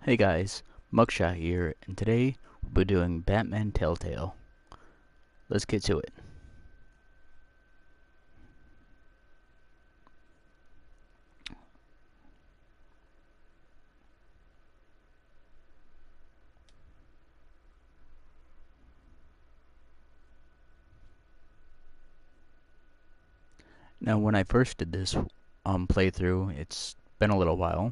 Hey guys, Mugshot here, and today we'll be doing Batman Telltale. Let's get to it. Now, when I first did this playthrough, it's been a little while,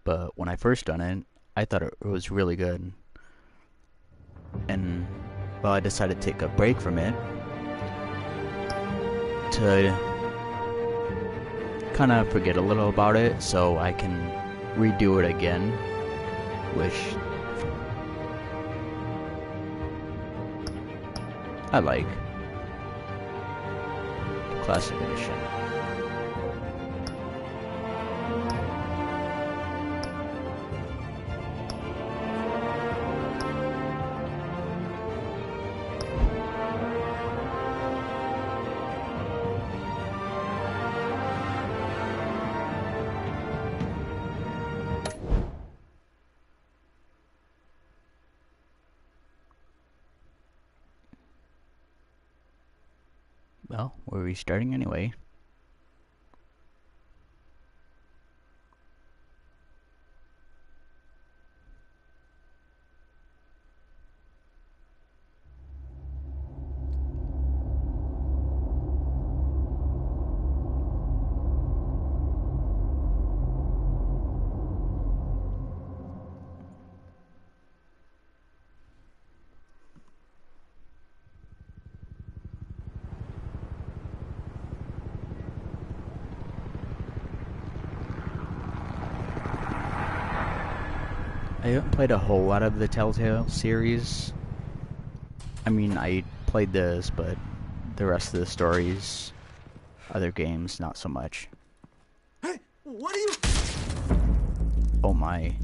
but when I first done it, I thought it was really good. And, well, I decided to take a break from it to kind of forget a little about it so I can redo it again, which I like. Classic edition. Well, we're restarting anyway. I haven't played a whole lot of the Teltale series. I mean, I played this, but the rest of the stories, other games, not so much. Hey, what are you? Oh my.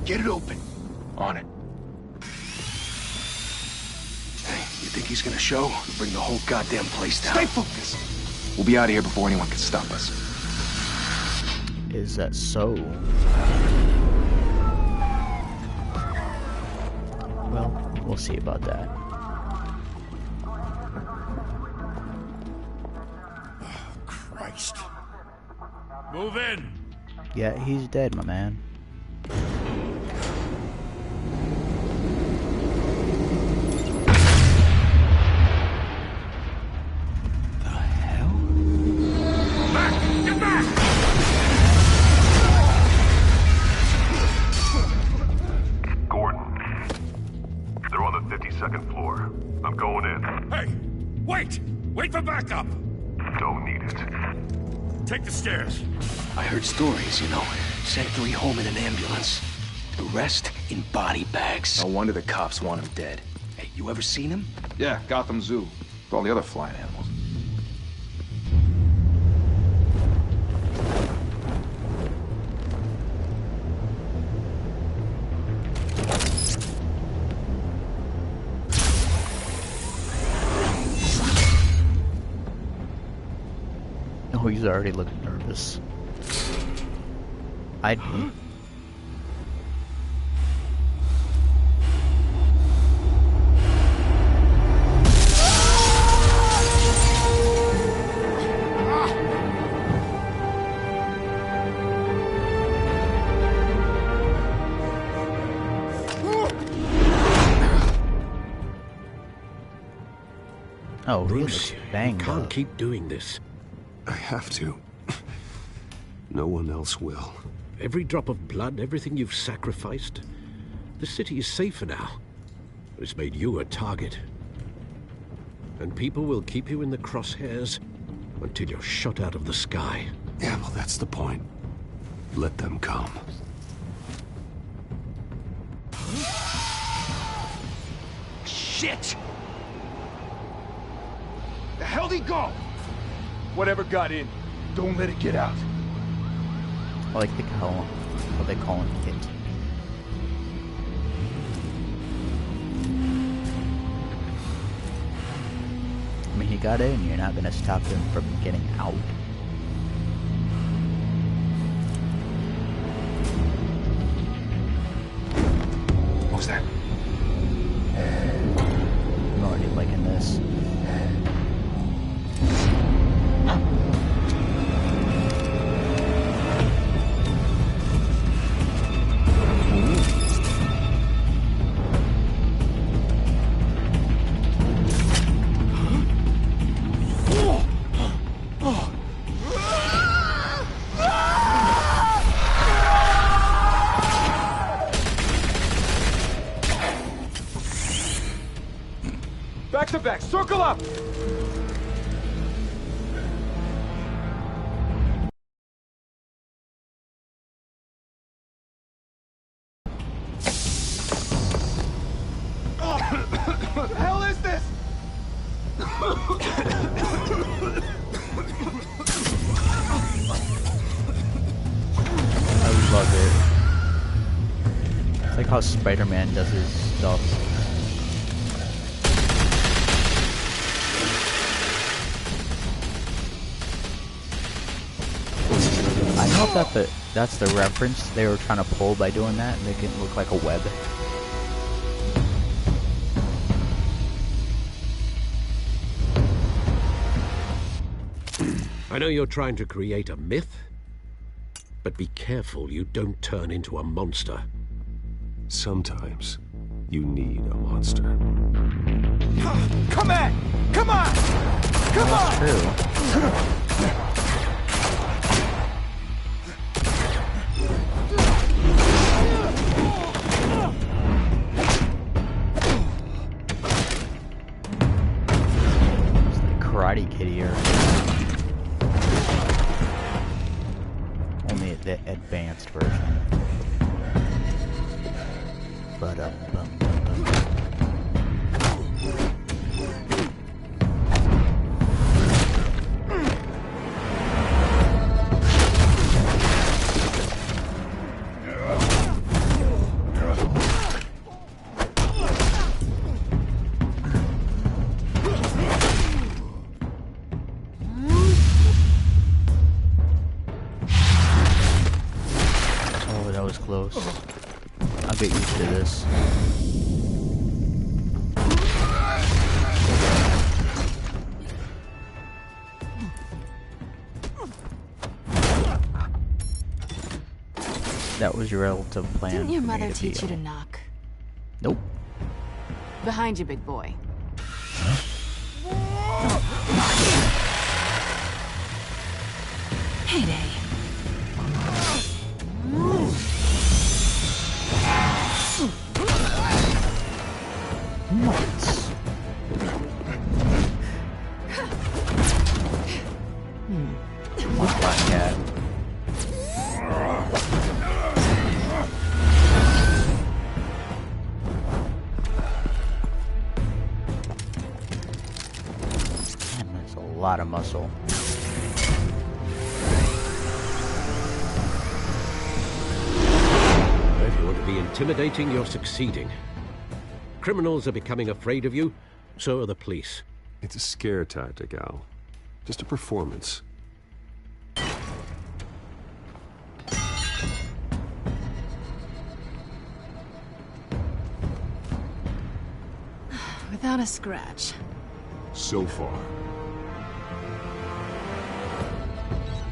Get it open. On it. Hey, you think he's gonna show? Bring the whole goddamn place down. Stay focused. We'll be out of here before anyone can stop us. Is that so? Well, we'll see about that. Oh, Christ. Move in. Yeah, he's dead, my man. Second floor. I'm going in. Hey, wait! Wait for backup! Don't need it. Take the stairs. I heard stories, you know. Sent 3 home in an ambulance. The rest in body bags. No wonder the cops want him dead. Hey, you ever seen him? Yeah, Gotham Zoo. With all the other flying animals. Oh, he's already looking nervous. I'd be. Oh, Bruce, he banged you can't up. keep doing this. I have to. No one else will. Every drop of blood, everything you've sacrificed. The city is safer now. It's made you a target. And people will keep you in the crosshairs until you're shot out of the sky. Yeah, well, that's the point. Let them come. Shit! The hell'd he go? Whatever got in. Don't let it get out. I like what they call him Hit. I mean, he got in, you're not gonna stop him from getting out. What was that? I'm already liking this. Back to back, circle up! What the hell is this? I love it. It's like how Spider-Man does his stuff. I hope that's the reference they were trying to pull by doing that, make it look like a web. I know you're trying to create a myth, but be careful you don't turn into a monster. Sometimes you need a monster. Come on! Come on! Come on! True. It's like Karate Kid here. Only the advanced version. But oh, that was close. I'll get used to this. That was your relative plan. Didn't your for me mother to teach you be to knock? Nope. Behind you, big boy. Heyday. Nuts. What's Black Cat? Man, that's a lot of muscle. If you want to be intimidating, you're succeeding. Criminals are becoming afraid of you, so are the police. It's a scare tactic, Al. Just a performance. Without a scratch. So far.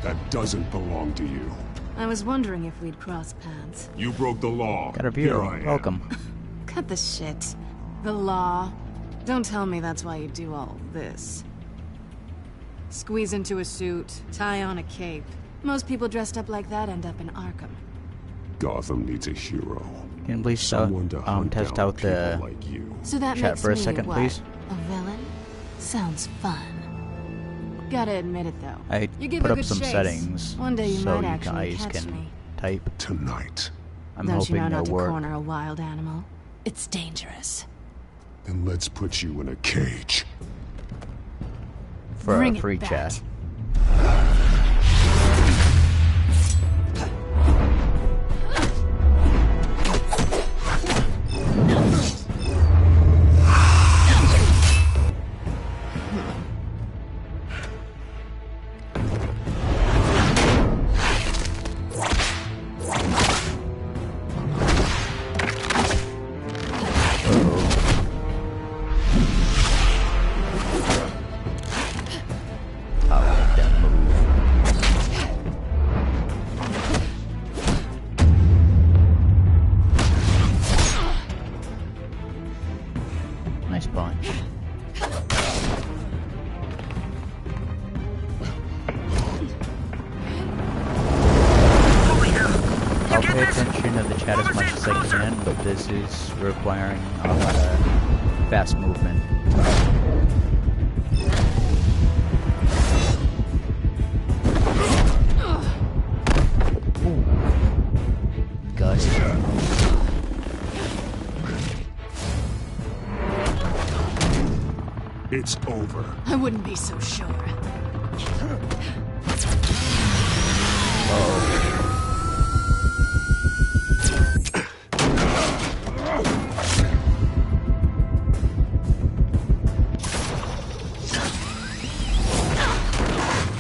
That doesn't belong to you. I was wondering if we'd cross paths. You broke the law. Got a Here view. I am. Welcome. Cut the shit. The law. Don't tell me that's why you do all this. Squeeze into a suit, tie on a cape. Most people dressed up like that end up in Arkham. Gotham needs a hero. Can you please Someone to hunt test down out the people like you. So that chat makes for a me second, what? please? A villain? Sounds fun. Gotta admit it though. I You give put a up good some chase. settings One day you so might you actually guys catch can me. type. Tonight. I'm Don't you hoping know not to to work corner a wild animal? It's dangerous. Then let's put you in a cage. for Bring a it free back. chat. into the chat as much as I can, but this is requiring a lot of fast movement. Gus. It's over. I wouldn't be so sure.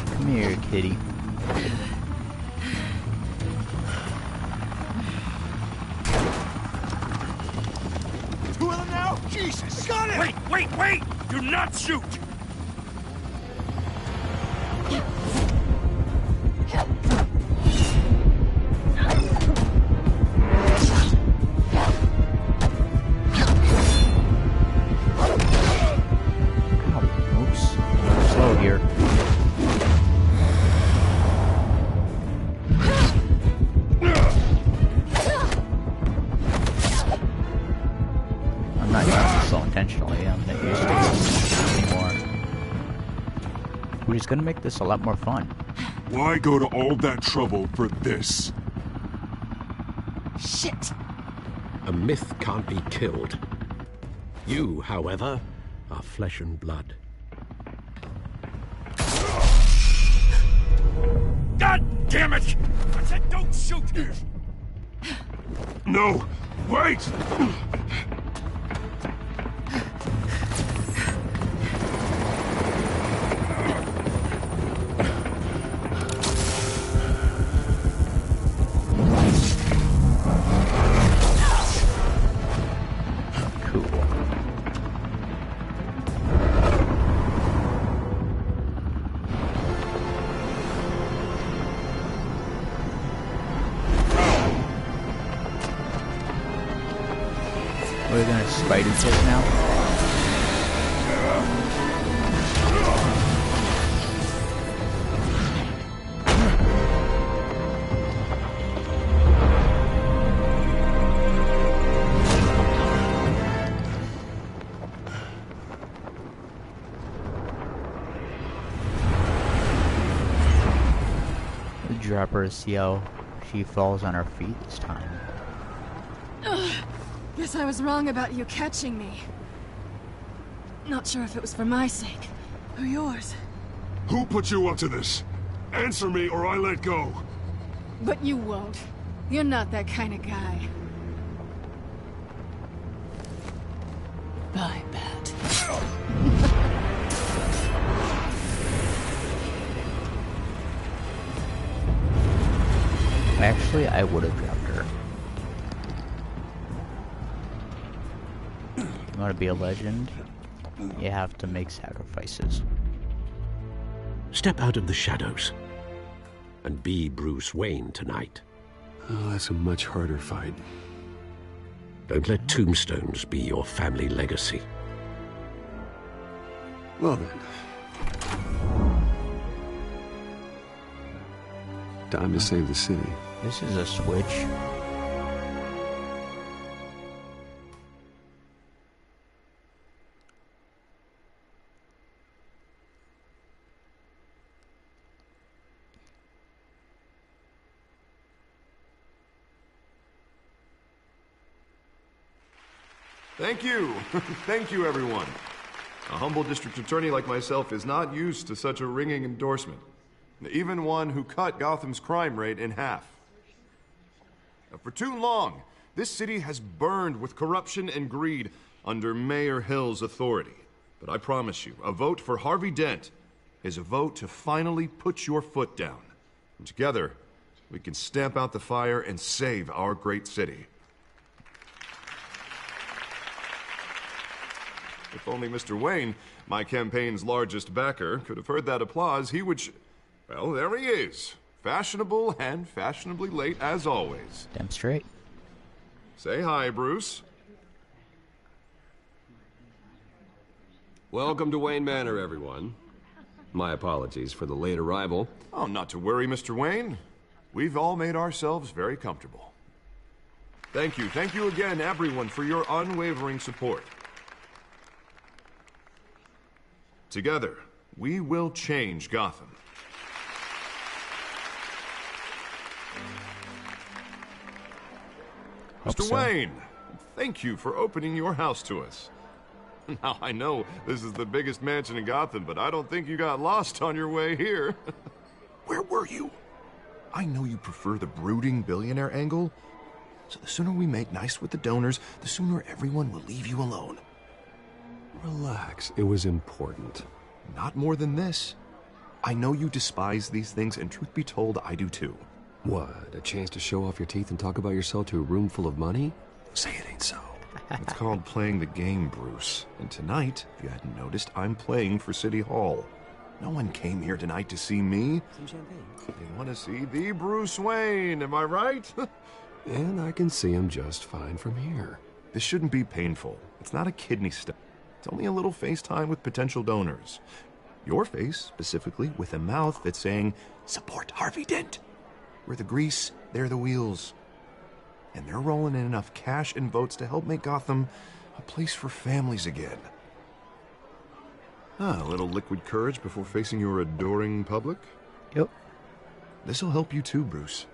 Come here, kitty. Two of them now? Jesus! Got it! Wait! Do not shoot! It's gonna make this a lot more fun. Why go to all that trouble for this? Shit! A myth can't be killed. You, however, are flesh and blood. God damn it! I said don't shoot! No! Wait! We're gonna Spidey kick now. Drop her to see how she falls on her feet this time. Guess I was wrong about you catching me. Not sure if it was for my sake, or yours. Who put you up to this? Answer me or I let go. But you won't. You're not that kind of guy. Bye, Bat. Actually, I would have dropped her. You want to be a legend? You have to make sacrifices. Step out of the shadows and be Bruce Wayne tonight. Oh, that's a much harder fight. Don't let tombstones be your family legacy. Well then. Time to save the city. This is a switch. Thank you. Thank you, everyone. A humble district attorney like myself is not used to such a ringing endorsement. Even one who cut Gotham's crime rate in half. For too long, this city has burned with corruption and greed under Mayor Hill's authority. But I promise you, a vote for Harvey Dent is a vote to finally put your foot down. And together, we can stamp out the fire and save our great city. If only Mr. Wayne, my campaign's largest backer, could have heard that applause, he would... Well, there he is. Fashionable and fashionably late as always. Damn straight. Say hi, Bruce. Welcome to Wayne Manor, everyone. My apologies for the late arrival. Oh, not to worry, Mr. Wayne. We've all made ourselves very comfortable. Thank you. Thank you again, everyone, for your unwavering support. Together, we will change Gotham. Hope Mr. so. Wayne, thank you for opening your house to us. Now, I know this is the biggest mansion in Gotham, but I don't think you got lost on your way here. Where were you? I know you prefer the brooding billionaire angle, so the sooner we make nice with the donors, the sooner everyone will leave you alone. Relax. It was important. Not more than this. I know you despise these things, and truth be told, I do too. What? A chance to show off your teeth and talk about yourself to a room full of money? Say it ain't so. It's called playing the game, Bruce. And tonight, if you hadn't noticed, I'm playing for City Hall. No one came here tonight to see me. Some champagne. They want to see the Bruce Wayne, am I right? And I can see him just fine from here. This shouldn't be painful. It's not a kidney stone. It's only a little FaceTime with potential donors. Your face, specifically, with a mouth that's saying, support Harvey Dent. We're the grease, they're the wheels. And they're rolling in enough cash and votes to help make Gotham a place for families again. A little liquid courage before facing your adoring public? Yep. This'll help you too, Bruce.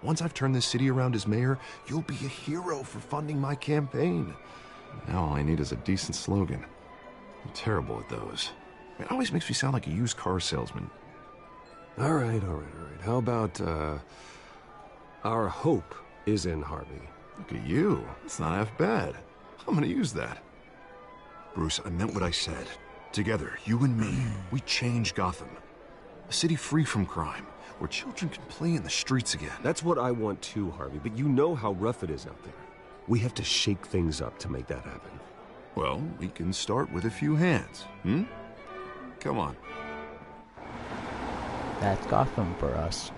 Once I've turned this city around as mayor, you'll be a hero for funding my campaign. Now all I need is a decent slogan. I'm terrible at those. It always makes me sound like a used car salesman. All right. How about, our hope is in Harvey? Look at you. It's not half bad. I'm gonna use that. Bruce, I meant what I said. Together, you and me, we change Gotham. A city free from crime, where children can play in the streets again. That's what I want too, Harvey, but you know how rough it is out there. We have to shake things up to make that happen. Well, we can start with a few hands, Come on. That's Gotham for us.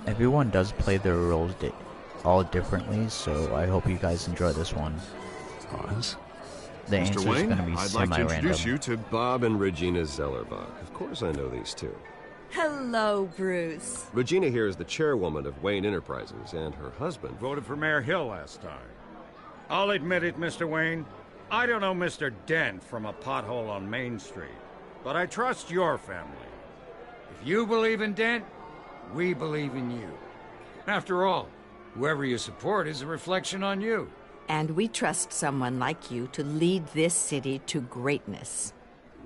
Everyone does play their roles all differently, so I hope you guys enjoy this one. Pause. The Mr. answer's Wayne, gonna be I'd like to semi-random. introduce you to... Bob and Regina Zellerbach. Of course I know these two. Hello, Bruce. Regina here is the chairwoman of Wayne Enterprises, and her husband... Voted for Mayor Hill last time. I'll admit it, Mr. Wayne. I don't know Mr. Dent from a pothole on Main Street, but I trust your family. If you believe in Dent, we believe in you. After all, whoever you support is a reflection on you. And we trust someone like you to lead this city to greatness.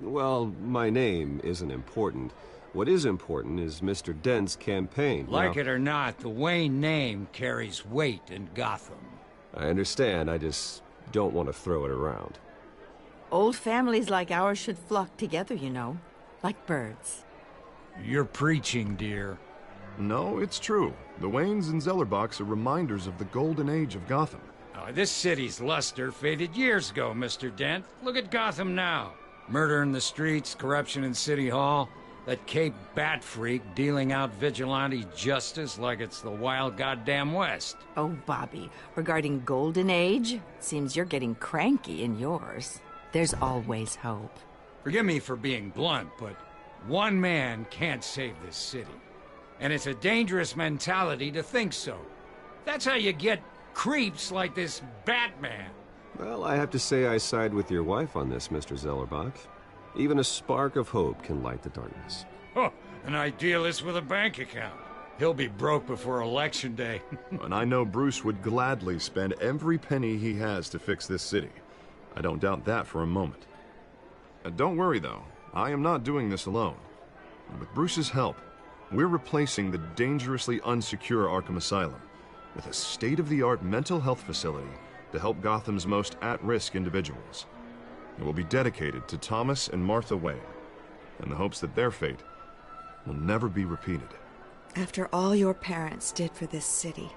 Well, my name isn't important. What is important is Mr. Dent's campaign. Like it or not, the Wayne name carries weight in Gotham. I understand, I just don't want to throw it around. Old families like ours should flock together, you know, like birds. You're preaching, dear. No, it's true. The Waynes and Zellerbachs are reminders of the golden age of Gotham. This city's luster faded years ago, Mr. Dent. Look at Gotham now. Murder in the streets, corruption in City Hall, that Cape Bat freak dealing out vigilante justice like it's the wild goddamn West. Oh, Bobby, regarding Golden Age, seems you're getting cranky in yours. There's always hope. Forgive me for being blunt, but one man can't save this city. And it's a dangerous mentality to think so. That's how you get creeps like this Batman. Well, I have to say I side with your wife on this, Mr. Zellerbach. Even a spark of hope can light the darkness. Oh, an idealist with a bank account. He'll be broke before Election Day. And I know Bruce would gladly spend every penny he has to fix this city. I don't doubt that for a moment. Don't worry, though. I am not doing this alone. And with Bruce's help, we're replacing the dangerously unsecure Arkham Asylum with a state-of-the-art mental health facility to help Gotham's most at-risk individuals. It will be dedicated to Thomas and Martha Wayne, in the hopes that their fate will never be repeated. After all your parents did for this city,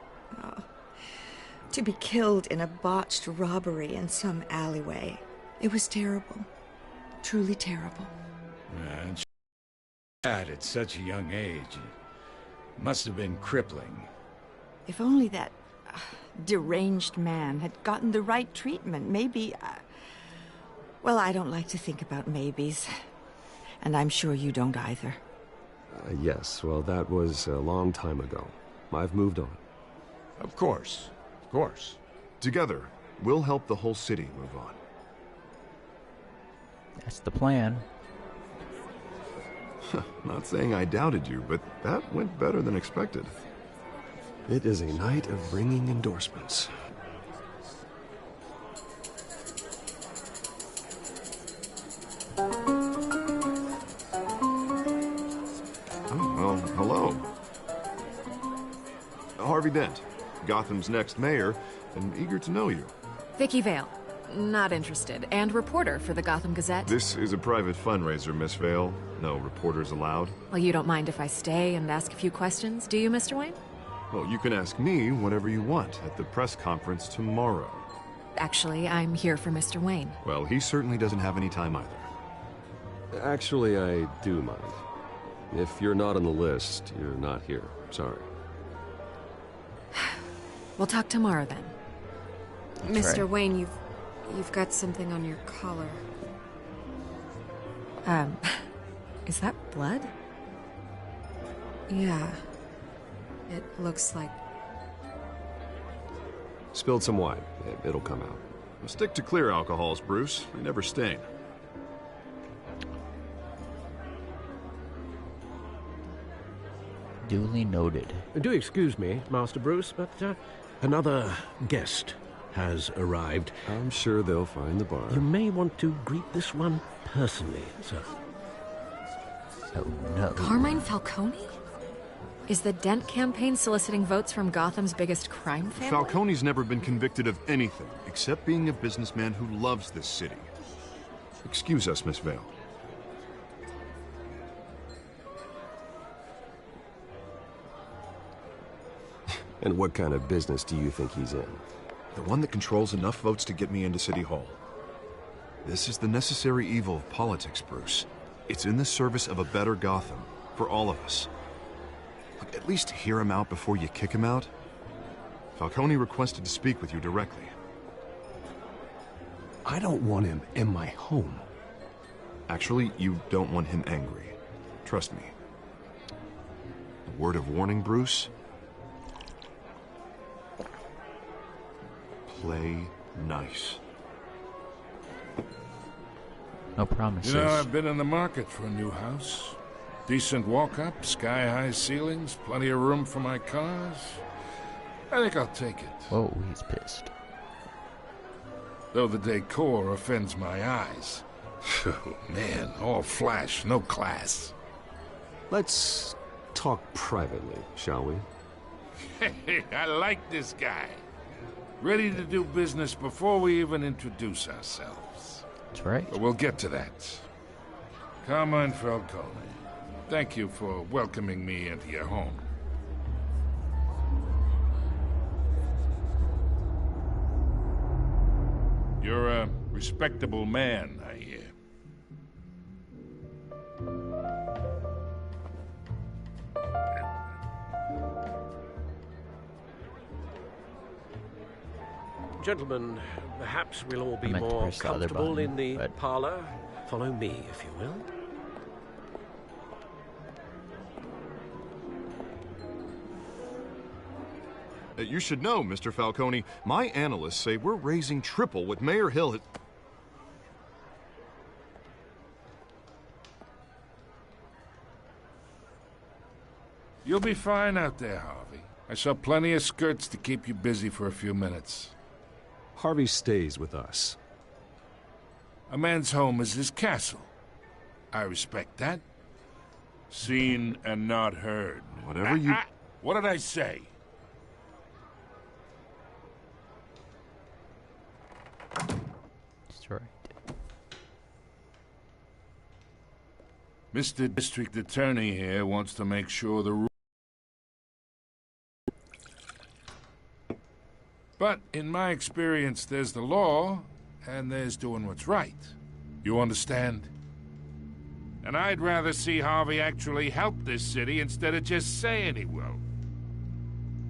to be killed in a botched robbery in some alleyway, it was terrible. Truly terrible. And she died at such a young age. It must have been crippling. If only that deranged man had gotten the right treatment, maybe... well, I don't like to think about maybes. And I'm sure you don't either. Yes, well, that was a long time ago. I've moved on. Of course. Of course. Together, we'll help the whole city move on. That's the plan. Not saying I doubted you, but that went better than expected. It is a night of ringing endorsements. Oh, well, hello. Harvey Dent, Gotham's next mayor, and eager to know you. Vicky Vale. Not interested. And reporter for the Gotham Gazette. This is a private fundraiser, Miss Vale. No reporters allowed. Well, you don't mind if I stay and ask a few questions, do you, Mr. Wayne? Well, you can ask me whatever you want at the press conference tomorrow. Actually, I'm here for Mr. Wayne. Well, he certainly doesn't have any time either. Actually, I do mind. If you're not on the list, you're not here. Sorry. We'll talk tomorrow, then. That's Mr. right. Wayne, you've got something on your collar. Is that blood? Yeah. It looks like... Spilled some wine. It'll come out. Well, stick to clear alcohols, Bruce. They never stain. Duly noted. Do excuse me, Master Bruce, but another guest has arrived. I'm sure they'll find the bar. You may want to greet this one personally, sir. Oh no. Carmine Falcone? Is the Dent campaign soliciting votes from Gotham's biggest crime family? Falcone's never been convicted of anything except being a businessman who loves this city. Excuse us, Miss Vale. And what kind of business do you think he's in? The one that controls enough votes to get me into City Hall. This is the necessary evil of politics, Bruce. It's in the service of a better Gotham, for all of us. Look, at least hear him out before you kick him out. Falcone requested to speak with you directly. I don't want him in my home. Actually, you don't want him angry. Trust me. A word of warning, Bruce. Play nice. No promises. You know, I've been in the market for a new house. Decent walk-up, sky-high ceilings, plenty of room for my cars. I think I'll take it. Whoa, he's pissed. Though the decor offends my eyes. Oh, man, all flash, no class. Let's talk privately, shall we? Hey, I like this guy. Ready to do business before we even introduce ourselves. That's right. But we'll get to that. Carmine Falcone, thank you for welcoming me into your home. You're a respectable man, I hear. Gentlemen, perhaps we'll all be I meant to more press the other comfortable button, in the but- parlor. Follow me, if you will. You should know, Mr. Falcone, my analysts say we're raising triple what Mayor Hill had... You'll be fine out there, Harvey. I saw plenty of skirts to keep you busy for a few minutes. Harvey stays with us. A man's home is his castle. I respect that. Seen and not heard. Whatever you... What did I say? That's right. Mr. District Attorney here wants to make sure the rules... But in my experience, there's the law, and there's doing what's right. You understand? And I'd rather see Harvey actually help this city instead of just saying he will.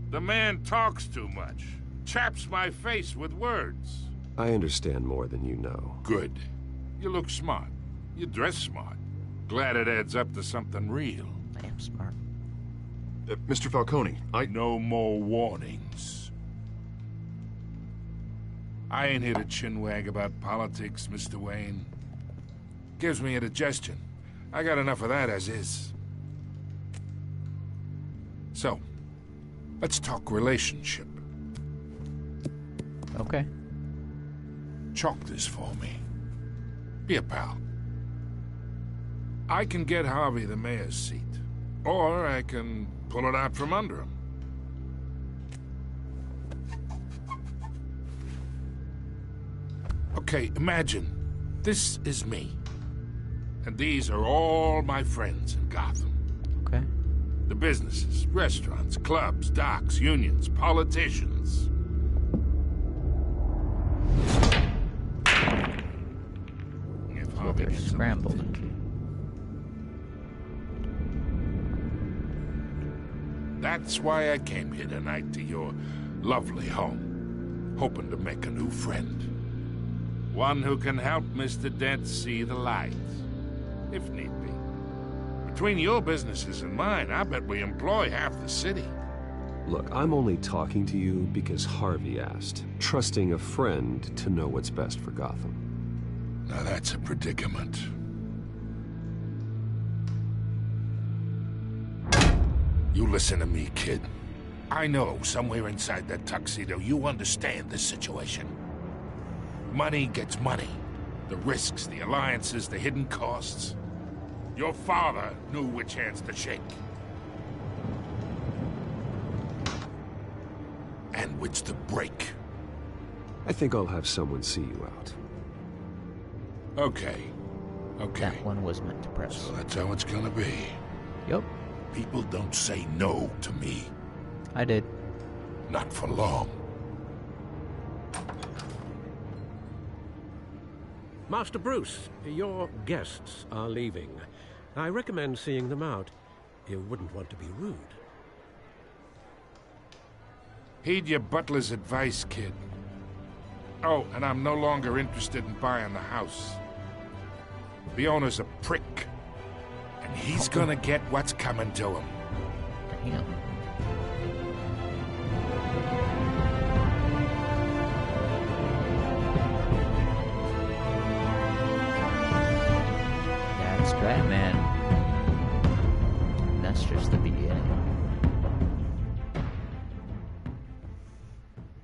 The man talks too much. Chaps my face with words. I understand more than you know. Good. You look smart. You dress smart. Glad it adds up to something real. I am smart. Mr. Falcone, No more warnings. I ain't here to chinwag about politics, Mr. Wayne. Gives me indigestion. I got enough of that as is. So, let's talk relationship. Okay. Chalk this for me. Be a pal. I can get Harvey the mayor's seat, or I can pull it out from under him. Okay, imagine this is me, and these are all my friends in Gotham. Okay. The businesses, restaurants, clubs, docks, unions, politicians. If Harvey They're gets scrambled. elected. That's why I came here tonight to your lovely home, hoping to make a new friend. One who can help Mr. Dent see the light, if need be. Between your businesses and mine, I bet we employ half the city. Look, I'm only talking to you because Harvey asked, trusting a friend to know what's best for Gotham. Now that's a predicament. You listen to me, kid. I know somewhere inside that tuxedo you understand this situation. Money gets money. The risks, the alliances, the hidden costs. Your father knew which hands to shake. And which to break. I think I'll have someone see you out. Okay. That one was meant to press. So that's how it's gonna be. Yep. People don't say no to me. I did. Not for long. Master Bruce, your guests are leaving. I recommend seeing them out. You wouldn't want to be rude. Heed your butler's advice, kid. Oh, and I'm no longer interested in buying the house. The owner's a prick. And he's gonna get what's coming to him. Damn. That's Batman. And that's just the beginning.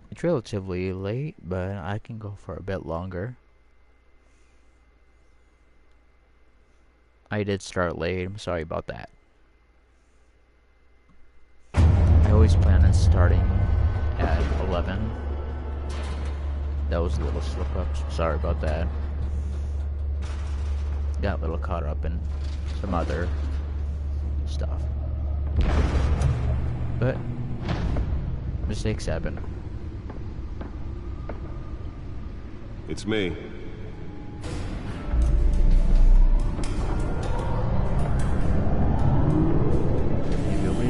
It's relatively late, but I can go for a bit longer. I did start late, I'm sorry about that. I always plan on starting at 11. That was a little slip up, sorry about that. Got a little caught up in some other stuff. But mistakes happen. It's me.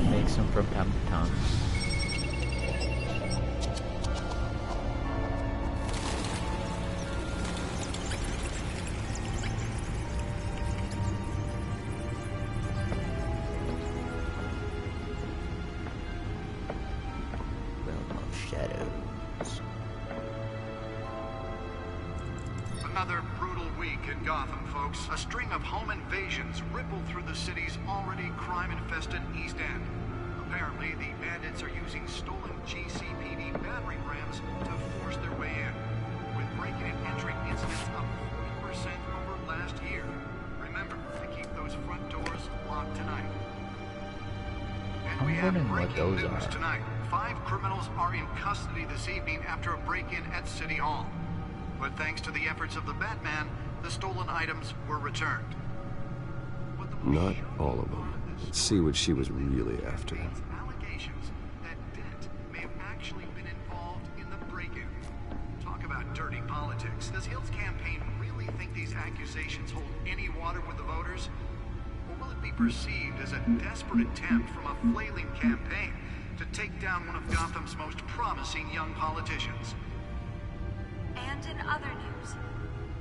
Makes them from time to time. Realm of Shadows. Another brutal week in Gotham, folks. A string of home invasions ripple through the city's already crime-infested East End. Apparently, the bandits are using stolen GCPD battering rams to force their way in, with break-in and entry incidents up 40% over last year. Remember to keep those front doors locked tonight. And we have breaking news tonight. 5 criminals are in custody this evening after a break-in at City Hall. But thanks to the efforts of the Batman, the stolen items were returned. Not all of them. Let's see what she was really after. Allegations that Dent may have actually been involved in the break-in. Talk about dirty politics. Does Hill's campaign really think these accusations hold any water with the voters? Or will it be perceived as a desperate attempt from a flailing campaign to take down one of Gotham's most promising young politicians? And in other news,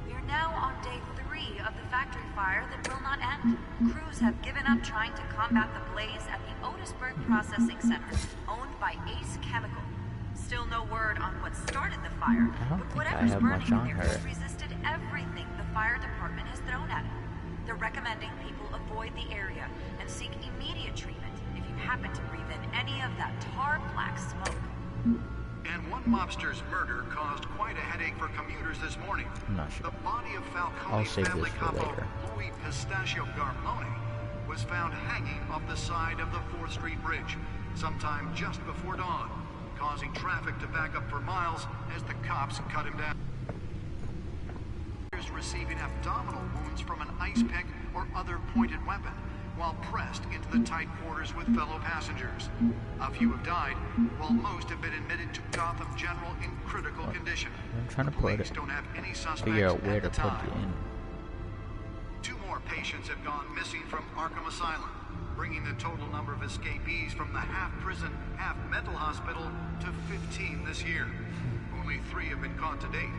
we're now on day 3 of the factory fire that will not end. crews have given up trying to combat the blaze at the Otisburg Processing Center, owned by Ace Chemical. Still no word on what started the fire, but whatever's burning in there has resisted everything the fire department has thrown at it. They're recommending people avoid the area and seek immediate treatment if you happen to breathe in any of that tar black smoke. And one mobster's murder caused quite a headache for commuters this morning. I'm not sure. The body of I'll Falcone save family this for capo later. Louis Pistachio Garmone was found hanging off the side of the 4th Street Bridge sometime just before dawn, causing traffic to back up for miles as the cops cut him down. Receiving abdominal wounds from an ice pick or other pointed weapon while pressed into the tight quarters with fellow passengers. A few have died, while most have been admitted to Gotham General in critical condition. I'm trying to Police don't have any suspects figure out where at the to put time. it in. 2 more patients have gone missing from Arkham Asylum, bringing the total number of escapees from the half-prison, half-mental hospital to 15 this year. Only 3 have been caught to date.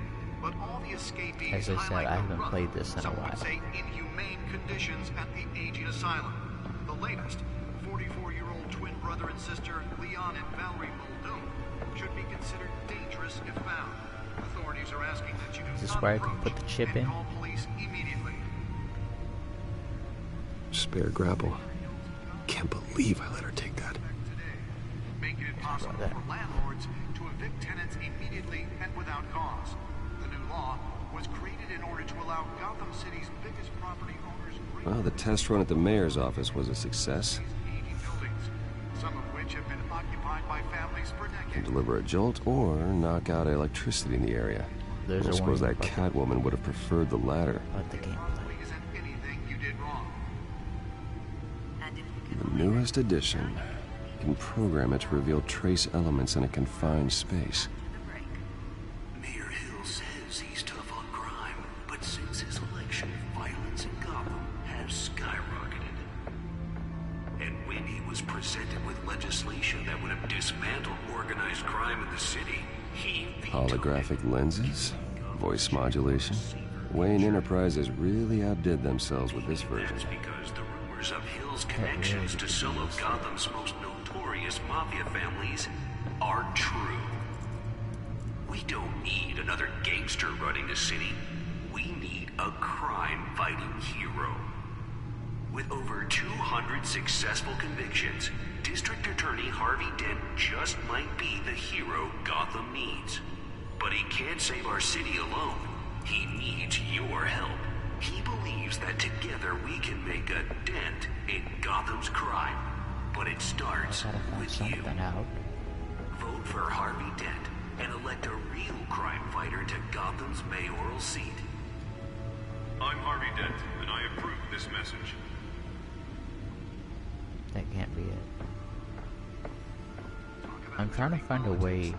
But all the escapees As I said, I haven't played this in a some while. would say inhumane conditions at the aging asylum. The latest, 44-year-old twin brother and sister Leon and Valerie Muldoon, should be considered dangerous if found. Authorities are asking that you do Is this not where I can approach put the chip and in? call police immediately. Spare grapple. Can't believe I let her take that. Making it possible for landlords to evict tenants immediately and without cause. The new law was created in order to allow Gotham City's biggest property owners Well, the test run at the mayor's office was a success. buildings, some of which have been occupied by families for Can decades. deliver a jolt or knock out electricity in the area. There's I a suppose warning that Catwoman would have preferred the latter. about the gameplay. Isn't anything you did wrong. The newest edition. You can program it to reveal trace elements in a confined space. Mayor Hill says he's tough on crime, but since his election, violence in Gotham has skyrocketed. And when he was presented with legislation that would have dismantled organized crime in the city, he Holographic lenses? Voice modulation? Wayne Enterprises really outdid themselves with this version. because the rumors of Hill's connections to some of Gotham's most notorious mafia families are true. We don't need another gangster running the city. We need a crime-fighting hero. With over 200 successful convictions, District Attorney Harvey Dent just might be the hero Gotham needs. But he can't save our city alone. He needs your help. He believes that together we can make a dent in Gotham's crime. But it starts with you. Vote for Harvey Dent and elect a real crime fighter to Gotham's mayoral seat. I'm Harvey Dent, and I approve this message. That can't be it. I'm trying to find a way.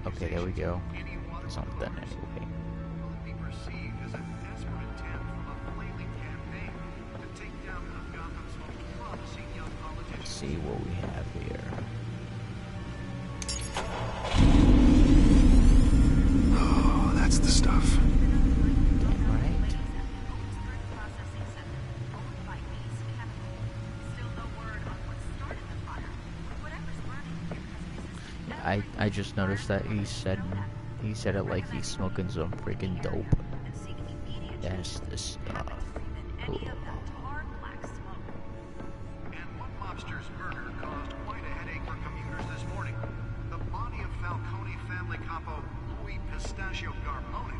Okay, there we go. Something anyway. Let's see what we have here. Oh, that's the stuff. I just noticed that he said it like he's smoking some freaking dope. That's the stuff. Cool. And one mobster's murder caused quite a headache for commuters this morning. The body of Falcone family capo Louis Pistachio Garmone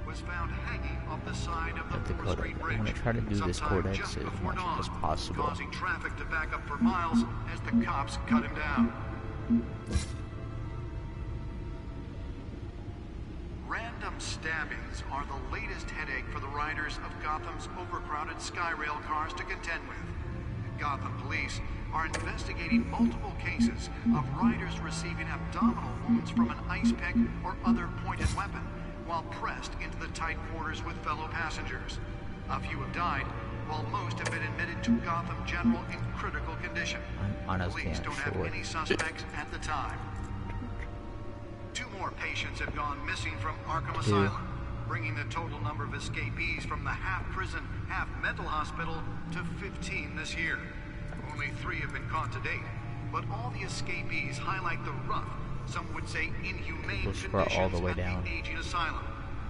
was found hanging off the side of the 4th Street Bridge. I'm gonna try to do this sometime codex just as before much dawn, as possible. causing traffic to back up for miles as the cops cut him down. Random stabbings are the latest headache for the riders of Gotham's overcrowded Skyrail cars to contend with. Gotham police are investigating multiple cases of riders receiving abdominal wounds from an ice pick or other pointed weapon while pressed into the tight quarters with fellow passengers. A few have died, while most have been admitted to Gotham General in critical condition. Police don't have any suspects at the time. 2 more patients have gone missing from Arkham Asylum. bringing the total number of escapees from the half-prison, half-mental hospital to 15 this year. Only 3 have been caught to date, but all the escapees highlight the rough, some would say inhumane conditions all the way at down. the aging asylum.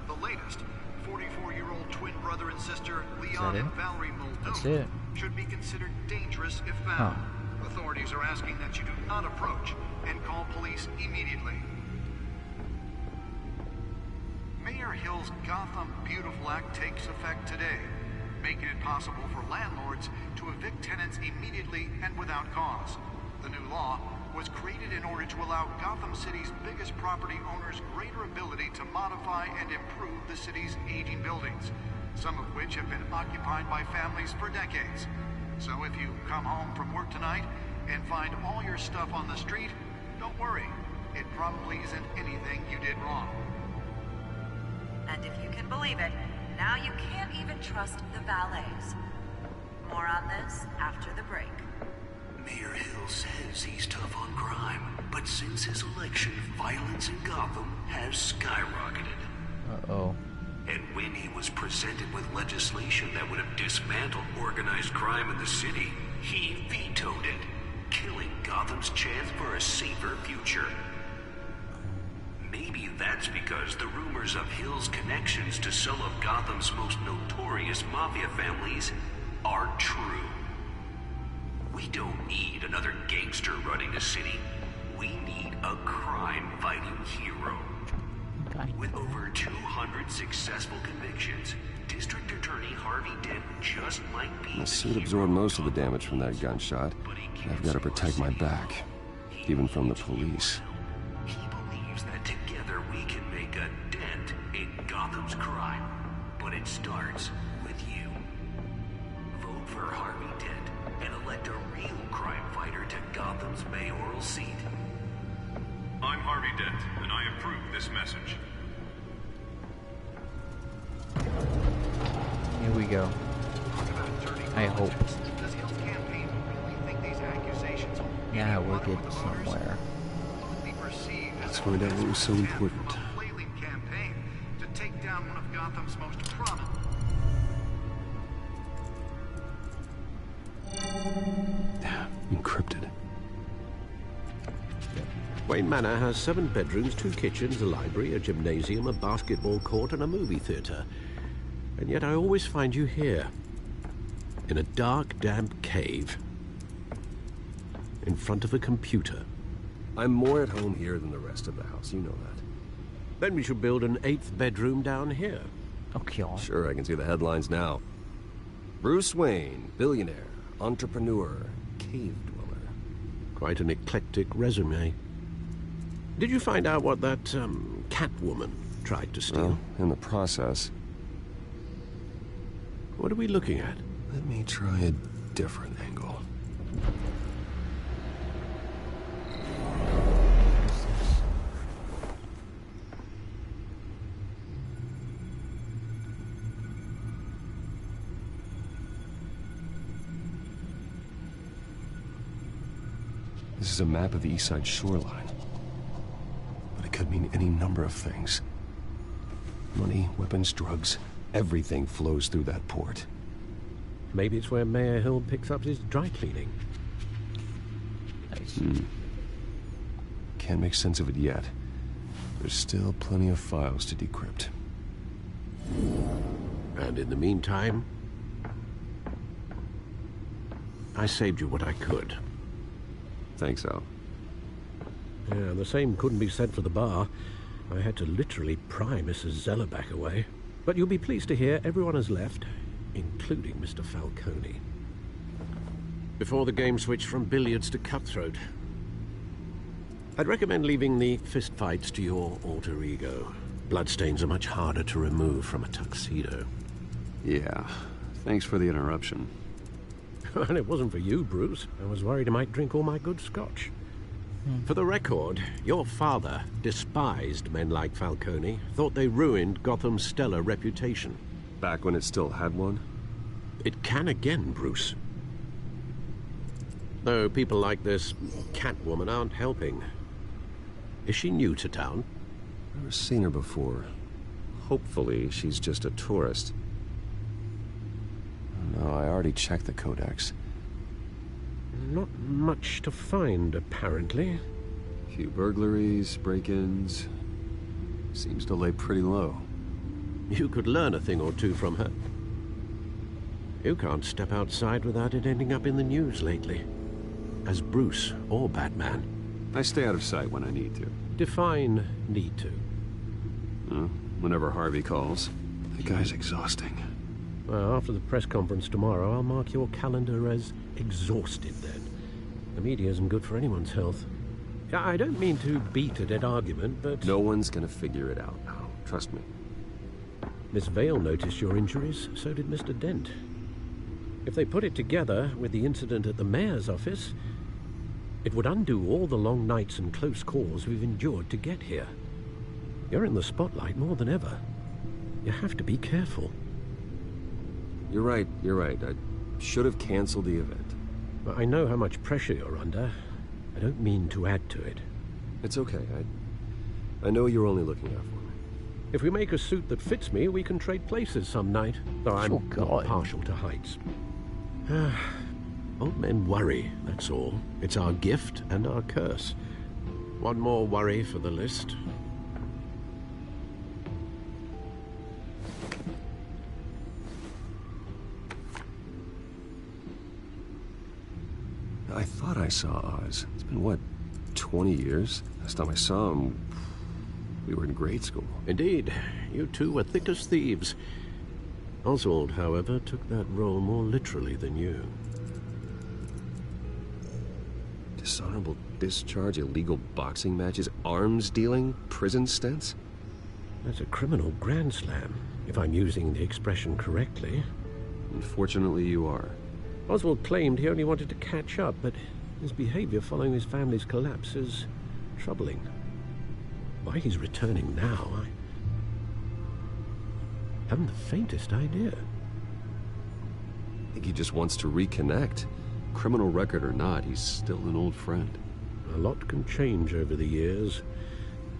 The latest, 44-year-old twin brother and sister Leon and Valerie Muldoon should be considered dangerous if found. Authorities are asking that you do not approach and call police immediately. Mayor Hill's Gotham Beautiful Act takes effect today, making it possible for landlords to evict tenants immediately and without cause. The new law was created in order to allow Gotham City's biggest property owners greater ability to modify and improve the city's aging buildings, some of which have been occupied by families for decades. So if you come home from work tonight and find all your stuff on the street, don't worry. It probably isn't anything you did wrong. And if you can believe it, now you can't even trust the valets. More on this after the break. Mayor Hill says he's tough on crime, but since his election, violence in Gotham has skyrocketed. Uh-oh. And when he was presented with legislation that would have dismantled organized crime in the city, he vetoed it, killing Gotham's chance for a safer future. Maybe that's because the rumors of Hill's connections to some of Gotham's most notorious mafia families are true. We don't need another gangster running the city. We need a crime-fighting hero. With over 200 successful convictions, District Attorney Harvey Dent just might be... The suit absorbed most of the damage from that gunshot. I've got to protect my back, even from the police. He believes that together we can make a dent in Gotham's crime. But it starts with you. Vote for Harvey Dent and elect a real crime fighter to Gotham's mayoral seat. I'm Harvey Dent, and I approve this message. Here we go. I hope. Yeah, we'll get somewhere. That's why that was so important. To take down one of Gotham's most prominent. Encrypted. Wayne Manor has 7 bedrooms, 2 kitchens, a library, a gymnasium, a basketball court, and a movie theater. And yet I always find you here, in a dark, damp cave, in front of a computer. I'm more at home here than the rest of the house, you know that. Then we should build an 8th bedroom down here. Okay. Sure, I can see the headlines now. Bruce Wayne, billionaire, entrepreneur, cave dweller. Quite an eclectic resume. Did you find out what that, Catwoman tried to steal? Well, in the process. What are we looking at? Let me try a different angle. This is a map of the East Side shoreline. But it could mean any number of things. Money, weapons, drugs, everything flows through that port. Maybe it's where Mayor Hill picks up his dry cleaning. Nice. Can't make sense of it yet. There's still plenty of files to decrypt. And in the meantime, I saved you what I could. Thanks, Al. Yeah, the same couldn't be said for the bar. I had to literally pry Mrs. Zellerback away. But you'll be pleased to hear everyone has left, including Mr. Falcone. Before the game switched from billiards to cutthroat. I'd recommend leaving the fistfights to your alter ego. Bloodstains are much harder to remove from a tuxedo. Yeah, thanks for the interruption. And it wasn't for you, Bruce. I was worried I might drink all my good scotch. For the record, your father despised men like Falcone, thought they ruined Gotham's stellar reputation. Back when it still had one? It can again, Bruce. Though people like this Catwoman aren't helping. Is she new to town? Never seen her before. hopefully she's just a tourist. No, I already checked the codex. Not much to find, apparently. Few burglaries, break-ins. Seems to lay pretty low. You could learn a thing or two from her. You can't step outside without it ending up in the news lately. As Bruce or Batman. I stay out of sight when I need to. Define need to. Whenever Harvey calls. The guy's exhausting. Well, after the press conference tomorrow, I'll mark your calendar as exhausted then. The media isn't good for anyone's health. I don't mean to beat a dead argument, but... No one's gonna figure it out now. Trust me. Miss Vale noticed your injuries, so did Mr. Dent. If they put it together with the incident at the mayor's office, it would undo all the long nights and close calls we've endured to get here. You're in the spotlight more than ever. You have to be careful. You're right. I should have canceled the event. I know how much pressure you're under. I don't mean to add to it. It's okay. I know you're only looking out for me. If we make a suit that fits me, we can trade places some night. Though I'm not partial to heights. Old men worry, that's all. It's our gift and our curse. One more worry for the list. I thought I saw Oz. It's been, what, 20 years? Last time I saw him, we were in grade school. Indeed. You two were thick as thieves. Oswald, however, took that role more literally than you. Dishonorable discharge, illegal boxing matches, arms dealing, prison stints? That's a criminal grand slam, if I'm using the expression correctly. Unfortunately, you are. Oswald claimed he only wanted to catch up, but his behavior following his family's collapse is troubling. Why he's returning now, I haven't the faintest idea. I think he just wants to reconnect. Criminal record or not, he's still an old friend. A lot can change over the years.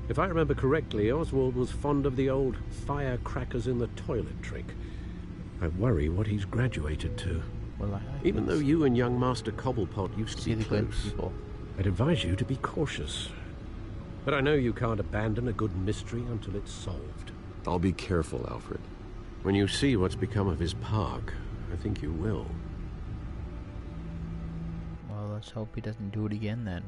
If I remember correctly, Oswald was fond of the old firecrackers in the toilet trick. I worry what he's graduated to. Well, even though you and young Master Cobblepot used to be close, I'd advise you to be cautious. But I know you can't abandon a good mystery until it's solved. I'll be careful, Alfred. When you see what's become of his park, I think you will. Well, let's hope he doesn't do it again then.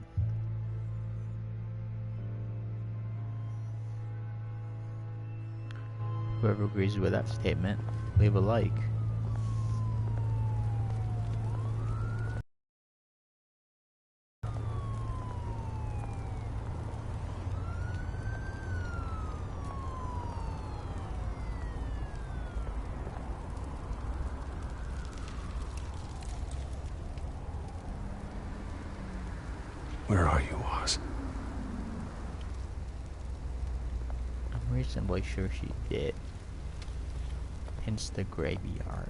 Whoever agrees with that statement, leave a like. Where are you, Oz? I'm reasonably sure she did. Hence the graveyard.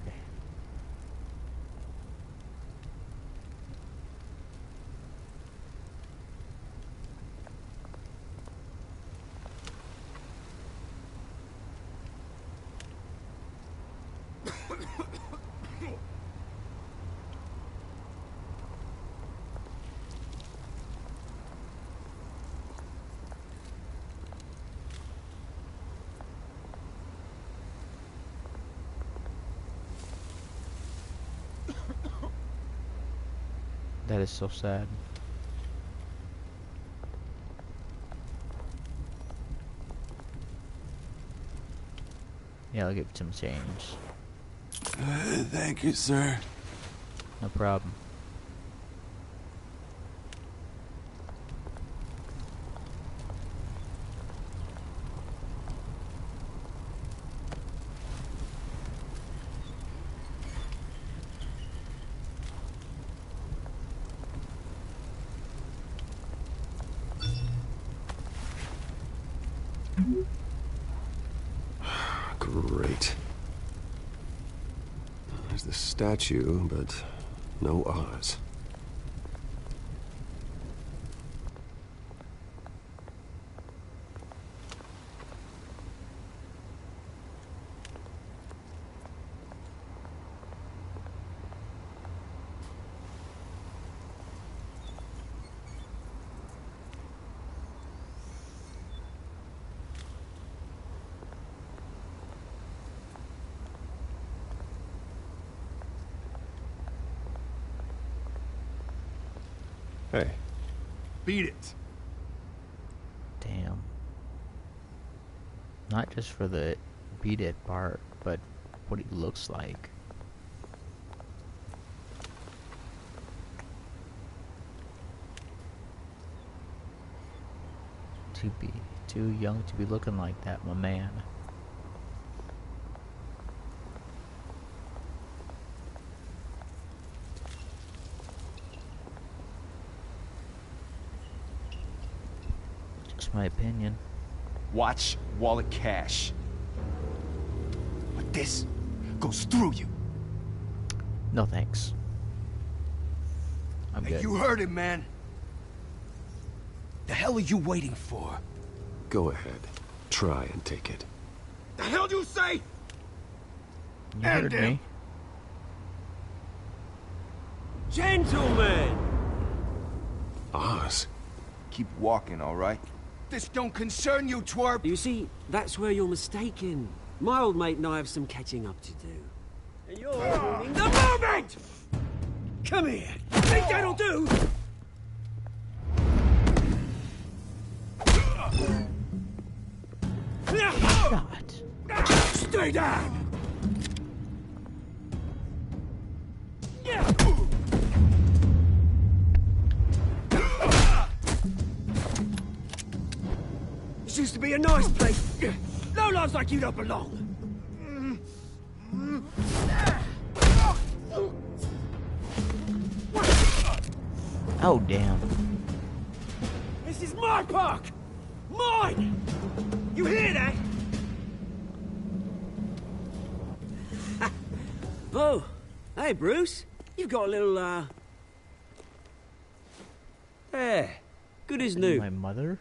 That is so sad. Yeah, I'll give it some change. Thank you, sir. No problem. Great. There's the statue, but no Oz. Hey. Beat it. Damn. Not just for the beat it part, but what he looks like. To be too young to be looking like that, my man. Just my opinion. Watch wallet cash. But this goes through you. No thanks. I'm Hey, good. you heard it, man. The hell are you waiting for? Go ahead. Try and take it. The hell do you say? You heard me. Gentlemen! Oz. Keep walking, all right? This don't concern you, twerp! You see, that's where you're mistaken. My old mate and I have some catching up to do. And you're ruining the moment! Come here! Think that'll do? God. Stay down! This used to be a nice place. No lives like you don't belong. Oh, damn. This is my park! Mine! You hear that? Oh, hey, Bruce. You've got a little, There. Good as new. My mother?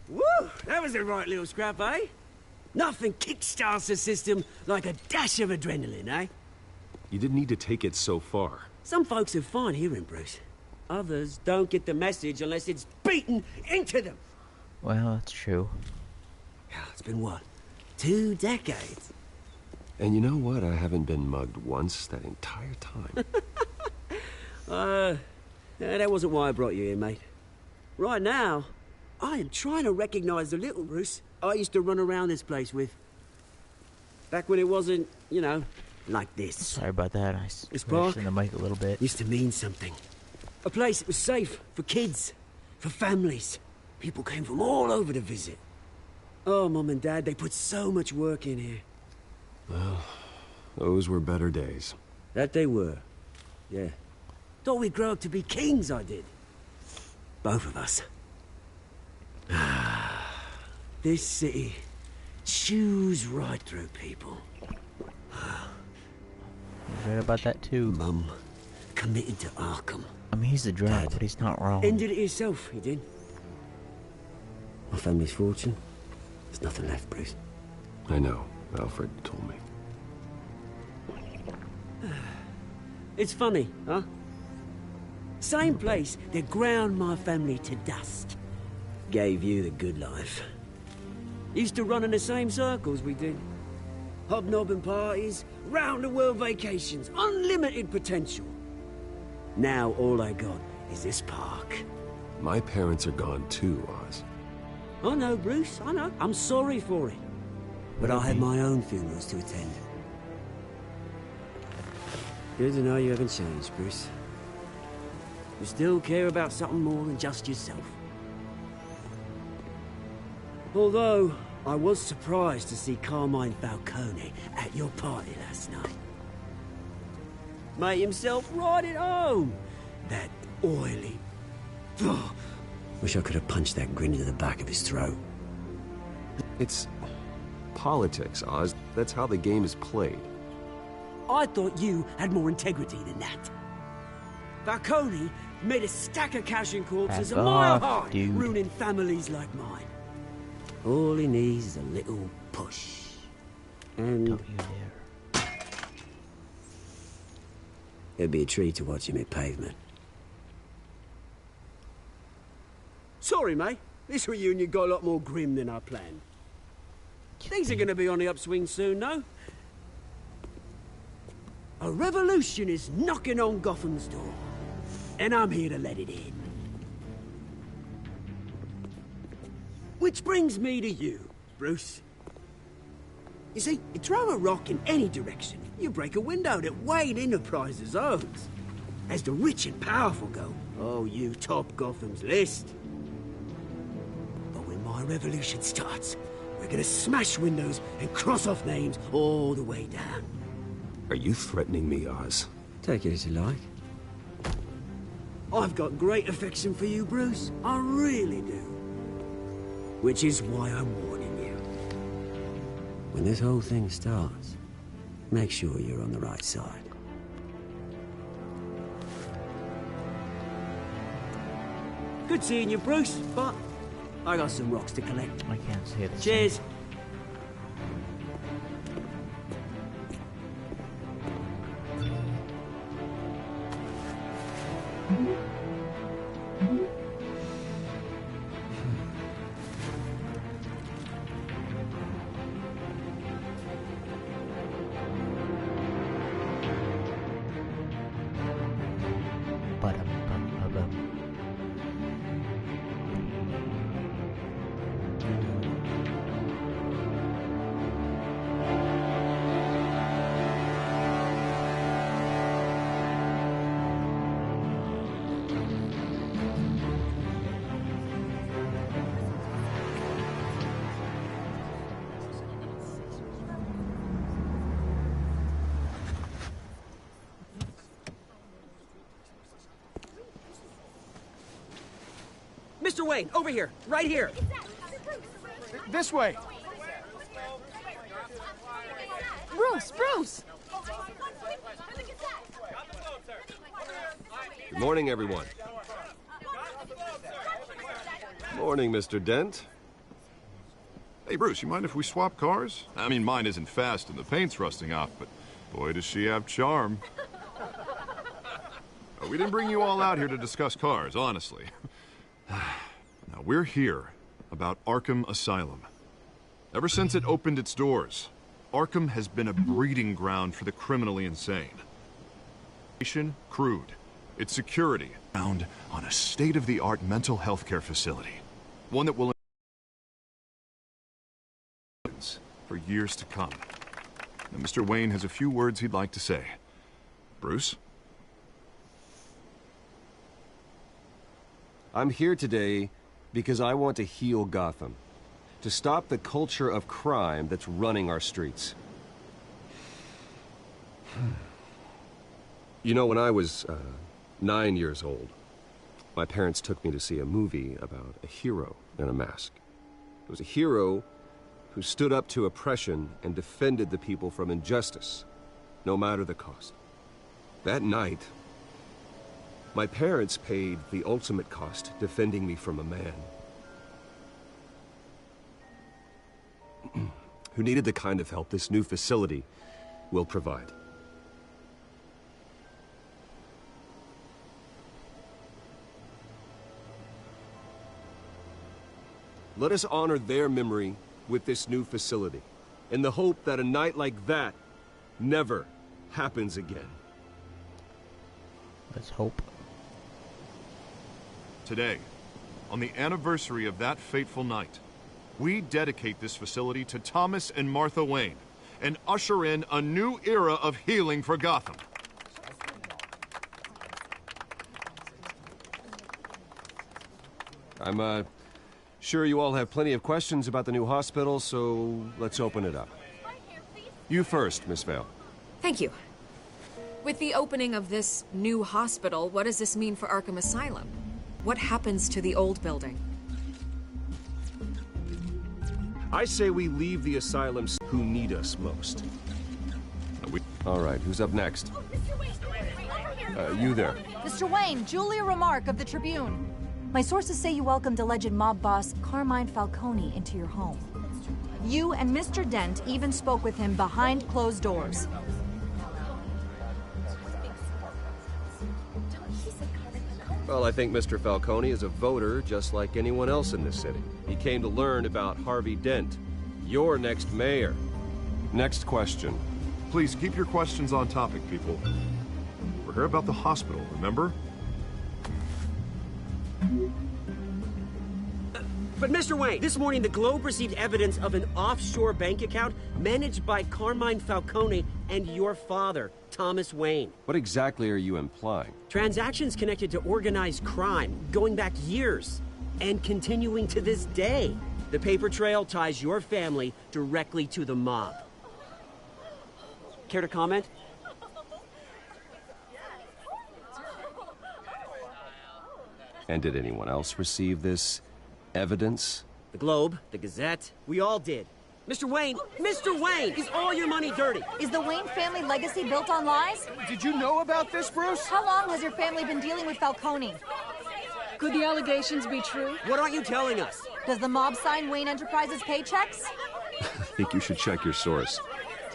Woo! That was a right little scrap, eh? Nothing kickstarts the system like a dash of adrenaline, eh? You didn't need to take it so far. Some folks are fine hearing, Bruce. Others don't get the message unless it's beaten into them. Well, that's true. It's been, what, 2 decades? And you know what? I haven't been mugged once that entire time. That wasn't why I brought you here, mate. Right now, I am trying to recognize the little Bruce I used to run around this place with. Back when it wasn't, you know, like this. Sorry about that. I This park in the mic a little bit. used to mean something. A place that was safe for kids, for families. People came from all over to visit. Oh, Mum and Dad, they put so much work in here. Well, those were better days. That they were. Yeah. Thought we'd grow up to be kings, I did. Both of us. This city chews right through people. He's right about that too. Mum committed to Arkham. I mean, he's a drag, but he's not wrong. Ended it himself, he did. My family's fortune. There's nothing left, Bruce. I know. Alfred told me. It's funny, huh? Same place that ground my family to dust. Gave you the good life. Used to run in the same circles we did. Hobnobbing parties, round-the-world vacations, unlimited potential. Now all I got is this park. My parents are gone too, Oz. I know, Bruce, I know. I'm sorry for it. But I had my own funerals to attend. Good to know you haven't changed, Bruce. You still care about something more than just yourself. Although, I was surprised to see Carmine Falcone at your party last night. Made himself right at home. That oily... Ugh. Wish I could have punched that grin into the back of his throat. It's politics, Oz. That's how the game is played. I thought you had more integrity than that. Falcone made a stack of cash and corpses a mile high, ruining families like mine. All he needs is a little push. And... Don't you dare. It'd be a treat to watch him hit pavement. Sorry, mate. This reunion got a lot more grim than I planned. Things are gonna be on the upswing soon, no? A revolution is knocking on Gotham's door. and I'm here to let it in. Which brings me to you, Bruce. You see, you throw a rock in any direction, you break a window that Wayne Enterprises owns. As the rich and powerful go, oh, you top Gotham's list. But when my revolution starts, we're gonna smash windows and cross off names all the way down. Are you threatening me, Oz? Take it as you like. I've got great affection for you, Bruce. I really do. Which is why I'm warning you. When this whole thing starts, make sure you're on the right side. Good seeing you, Bruce, but I got some rocks to collect. I can't see it. Cheers. Mr. Wayne, over here, right here. This way. Bruce! Good morning, everyone. Morning, Mr. Dent. Hey, Bruce, you mind if we swap cars? I mean, mine isn't fast and the paint's rusting off, but boy, does she have charm. We didn't bring you all out here to discuss cars, honestly. Now, we're here about Arkham Asylum. Ever since it opened its doors, Arkham has been a breeding ground for the criminally insane. Crude. Its security found on a state-of-the-art mental health care facility. One that will for years to come. Now, Mr. Wayne has a few words he'd like to say. Bruce? I'm here today because I want to heal Gotham. To stop the culture of crime that's running our streets. You know, when I was 9 years old, my parents took me to see a movie about a hero in a mask. It was a hero who stood up to oppression and defended the people from injustice, no matter the cost. That night, my parents paid the ultimate cost defending me from a man who needed the kind of help this new facility will provide. Let us honor their memory with this new facility, in the hope that a night like that never happens again. Let's hope. Today, on the anniversary of that fateful night, we dedicate this facility to Thomas and Martha Wayne and usher in a new era of healing for Gotham. I'm sure you all have plenty of questions about the new hospital, so let's open it up. You first, Miss Vale. Thank you. With the opening of this new hospital, what does this mean for Arkham Asylum? What happens to the old building? I say we leave the asylums who need us most. All right, who's up next? You there. Mr. Wayne, Julia Remark of the Tribune. My sources say you welcomed alleged mob boss Carmine Falcone into your home. You and Mr. Dent even spoke with him behind closed doors. Well, I think Mr. Falcone is a voter just like anyone else in this city. He came to learn about Harvey Dent, your next mayor. Next question. Please keep your questions on topic, people. We're here about the hospital, remember? But Mr. Wayne, this morning the Globe received evidence of an offshore bank account managed by Carmine Falcone and your father, Thomas Wayne. What exactly are you implying? Transactions connected to organized crime, going back years, and continuing to this day. The paper trail ties your family directly to the mob. Care to comment? And did anyone else receive this evidence? The Globe, the Gazette, we all did. Mr. Wayne, is all your money dirty? Is the Wayne family legacy built on lies? Did you know about this, Bruce? How long has your family been dealing with Falcone? Could the allegations be true? What aren't you telling us? Does the mob sign Wayne Enterprises paychecks? I think you should check your source.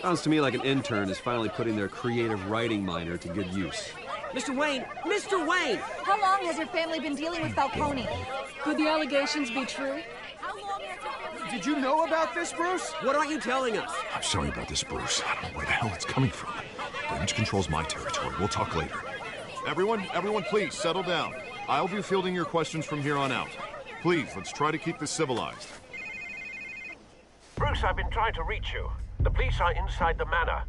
Sounds to me like an intern is finally putting their creative writing minor to good use. Mr. Wayne! How long has your family been dealing with Falcone? Could the allegations be true? Did you know about this, Bruce? What aren't you telling us? I'm sorry about this, Bruce. I don't know where the hell it's coming from. Damage control's my territory. We'll talk later. Everyone, please, settle down. I'll be fielding your questions from here on out. Please, let's try to keep this civilized. Bruce, I've been trying to reach you. The police are inside the manor.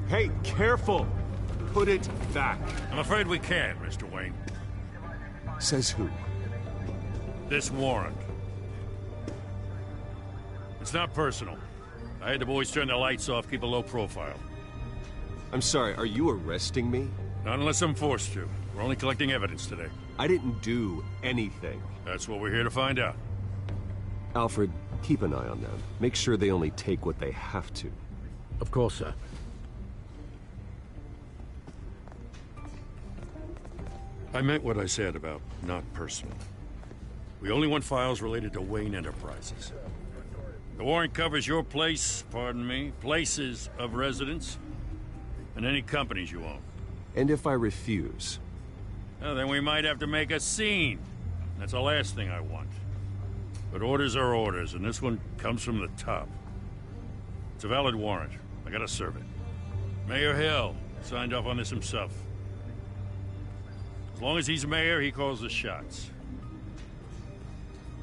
Hey, careful! Put it back. I'm afraid we can't, Mr. Wayne. Says who? This warrant. It's not personal. I had the boys turn the lights off, keep a low profile. I'm sorry, are you arresting me? Not unless I'm forced to. We're only collecting evidence today. I didn't do anything. That's what we're here to find out. Alfred, keep an eye on them. Make sure they only take what they have to. Of course, sir. I meant what I said about not personal. We only want files related to Wayne Enterprises. The warrant covers your place, pardon me, places of residence, and any companies you own. And if I refuse? Well, then we might have to make a scene. That's the last thing I want. But orders are orders, and this one comes from the top. It's a valid warrant. I gotta serve it. Mayor Hill signed off on this himself. As long as he's mayor, he calls the shots.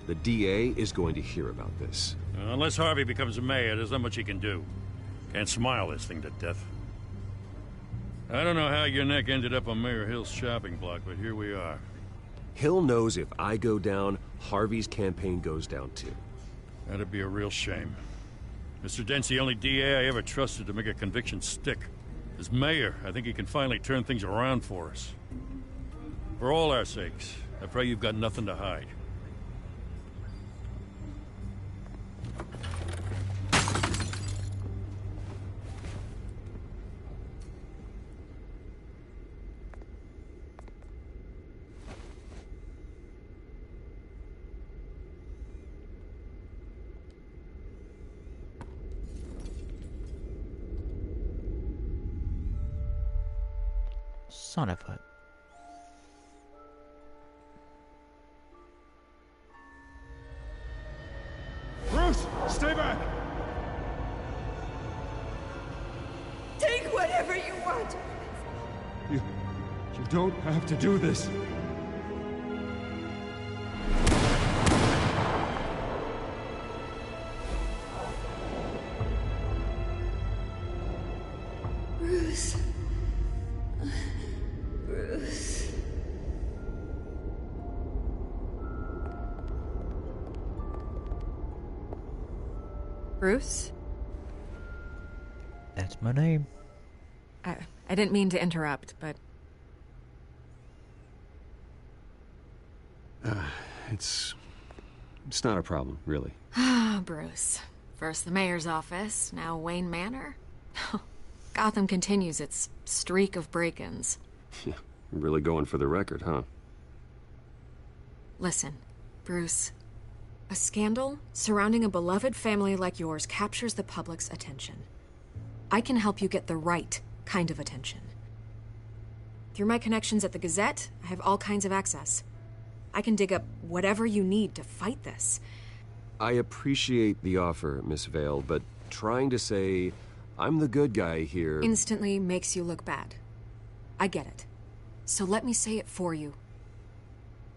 The DA is going to hear about this. Unless Harvey becomes mayor, there's not much he can do. Can't smile this thing to death. I don't know how your neck ended up on Mayor Hill's shopping block, but here we are. Hill knows if I go down, Harvey's campaign goes down too. That'd be a real shame. Mr. Dent's the only DA I ever trusted to make a conviction stick. As mayor, I think he can finally turn things around for us. For all our sakes, I pray you've got nothing to hide. Son of a... Bruce, stay back! Take whatever you want! You don't have to do this. Bruce. Bruce. Bruce? That's my name. I didn't mean to interrupt, but... It's not a problem, really. Ah, Bruce. First the mayor's office, now Wayne Manor. Gotham continues its streak of break-ins. Yeah, really going for the record, huh? Listen, Bruce. A scandal surrounding a beloved family like yours captures the public's attention. I can help you get the right kind of attention. Through my connections at the Gazette, I have all kinds of access. I can dig up whatever you need to fight this. I appreciate the offer, Miss Vale, but trying to say I'm the good guy here instantly makes you look bad. I get it. So let me say it for you.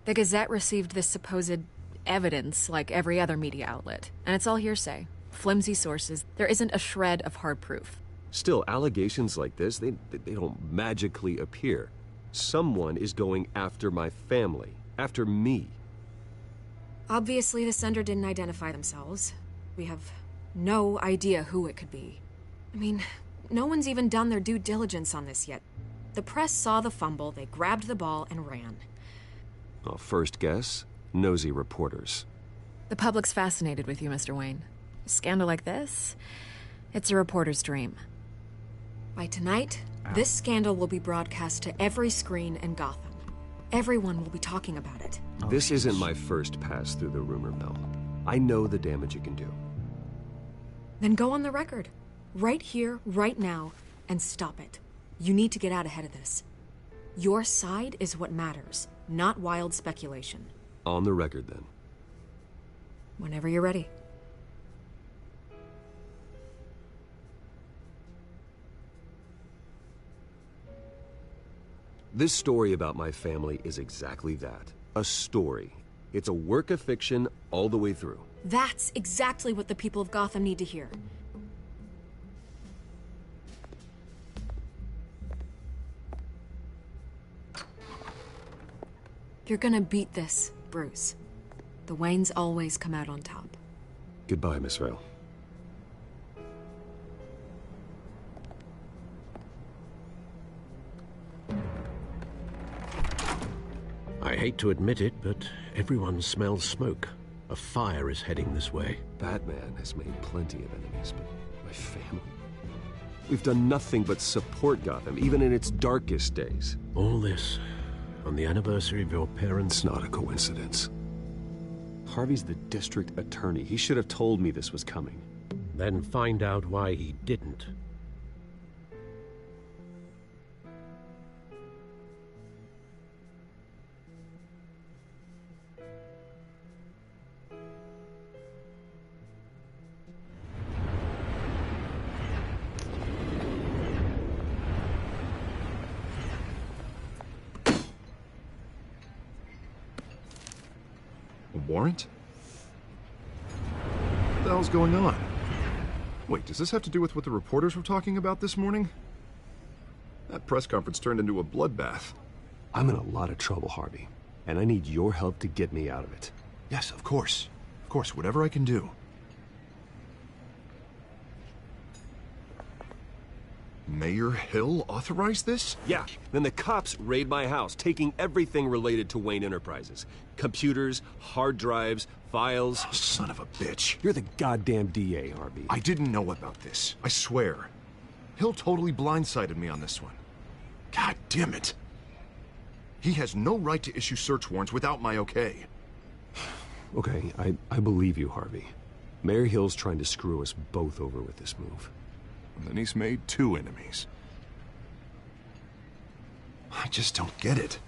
The Gazette received this supposed evidence like every other media outlet, and it's all hearsay. Flimsy sources. There isn't a shred of hard proof. Still, allegations like this, they don't magically appear. Someone is going after my family, after me. Obviously, the sender didn't identify themselves. We have no idea who it could be. I mean, no one's even done their due diligence on this yet. The press saw the fumble, they grabbed the ball and ran. Well, first guess, nosy reporters. The public's fascinated with you, Mr. Wayne. A scandal like this, it's a reporter's dream. By tonight, this scandal will be broadcast to every screen in Gotham. Everyone will be talking about it. This isn't my first pass through the rumor mill. I know the damage it can do. Then go on the record. Right here, right now, and stop it. You need to get out ahead of this. Your side is what matters, not wild speculation. On the record, then. Whenever you're ready. This story about my family is exactly that. A story. It's a work of fiction all the way through. That's exactly what the people of Gotham need to hear. You're gonna beat this, Bruce. The Waynes always come out on top. Goodbye, Miss Vale. I hate to admit it, but everyone smells smoke. A fire is heading this way. Batman has made plenty of enemies, but my family... We've done nothing but support Gotham, even in its darkest days. All this on the anniversary of your parents'... It's not a coincidence. Harvey's the district attorney. He should have told me this was coming. Then find out why he didn't. Warrant? What the hell's going on? Wait, does this have to do with what the reporters were talking about this morning? That press conference turned into a bloodbath. I'm in a lot of trouble, Harvey, and I need your help to get me out of it. Yes, of course. Of course, whatever I can do. Mayor Hill authorized this? Yeah, then the cops raid my house, taking everything related to Wayne Enterprises. Computers, hard drives, files. Oh, son of a bitch. You're the goddamn DA, Harvey. I didn't know about this. I swear. Hill totally blindsided me on this one. God damn it. He has no right to issue search warrants without my okay. Okay, I believe you, Harvey. Mayor Hill's trying to screw us both over with this move. And then he's made two enemies. I just don't get it.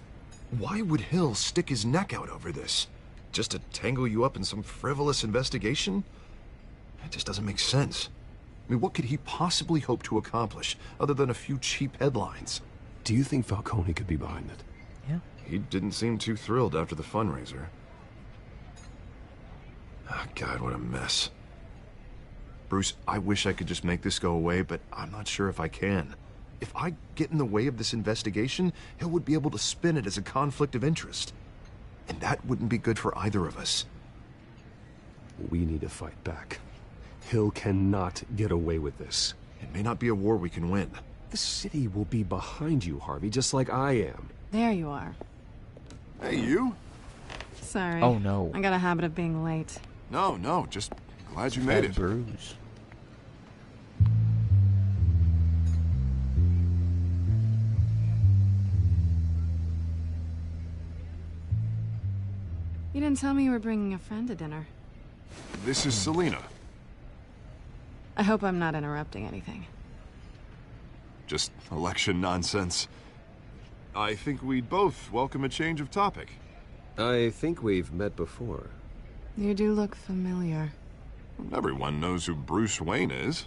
Why would Hill stick his neck out over this? Just to tangle you up in some frivolous investigation? It just doesn't make sense. I mean, what could he possibly hope to accomplish other than a few cheap headlines? Do you think Falcone could be behind it? Yeah. He didn't seem too thrilled after the fundraiser. Oh, God, what a mess. Bruce, I wish I could just make this go away, but I'm not sure if I can. If I get in the way of this investigation, Hill would be able to spin it as a conflict of interest. And that wouldn't be good for either of us. We need to fight back. Hill cannot get away with this. It may not be a war we can win. The city will be behind you, Harvey, just like I am. There you are. Hey, you? Sorry. Oh, no. I got a habit of being late. No, just glad you made it. Bruise. You didn't tell me you were bringing a friend to dinner. This is Selina. I hope I'm not interrupting anything. just election nonsense. I think we'd both welcome a change of topic. I think we've met before. You do look familiar. Everyone knows who Bruce Wayne is.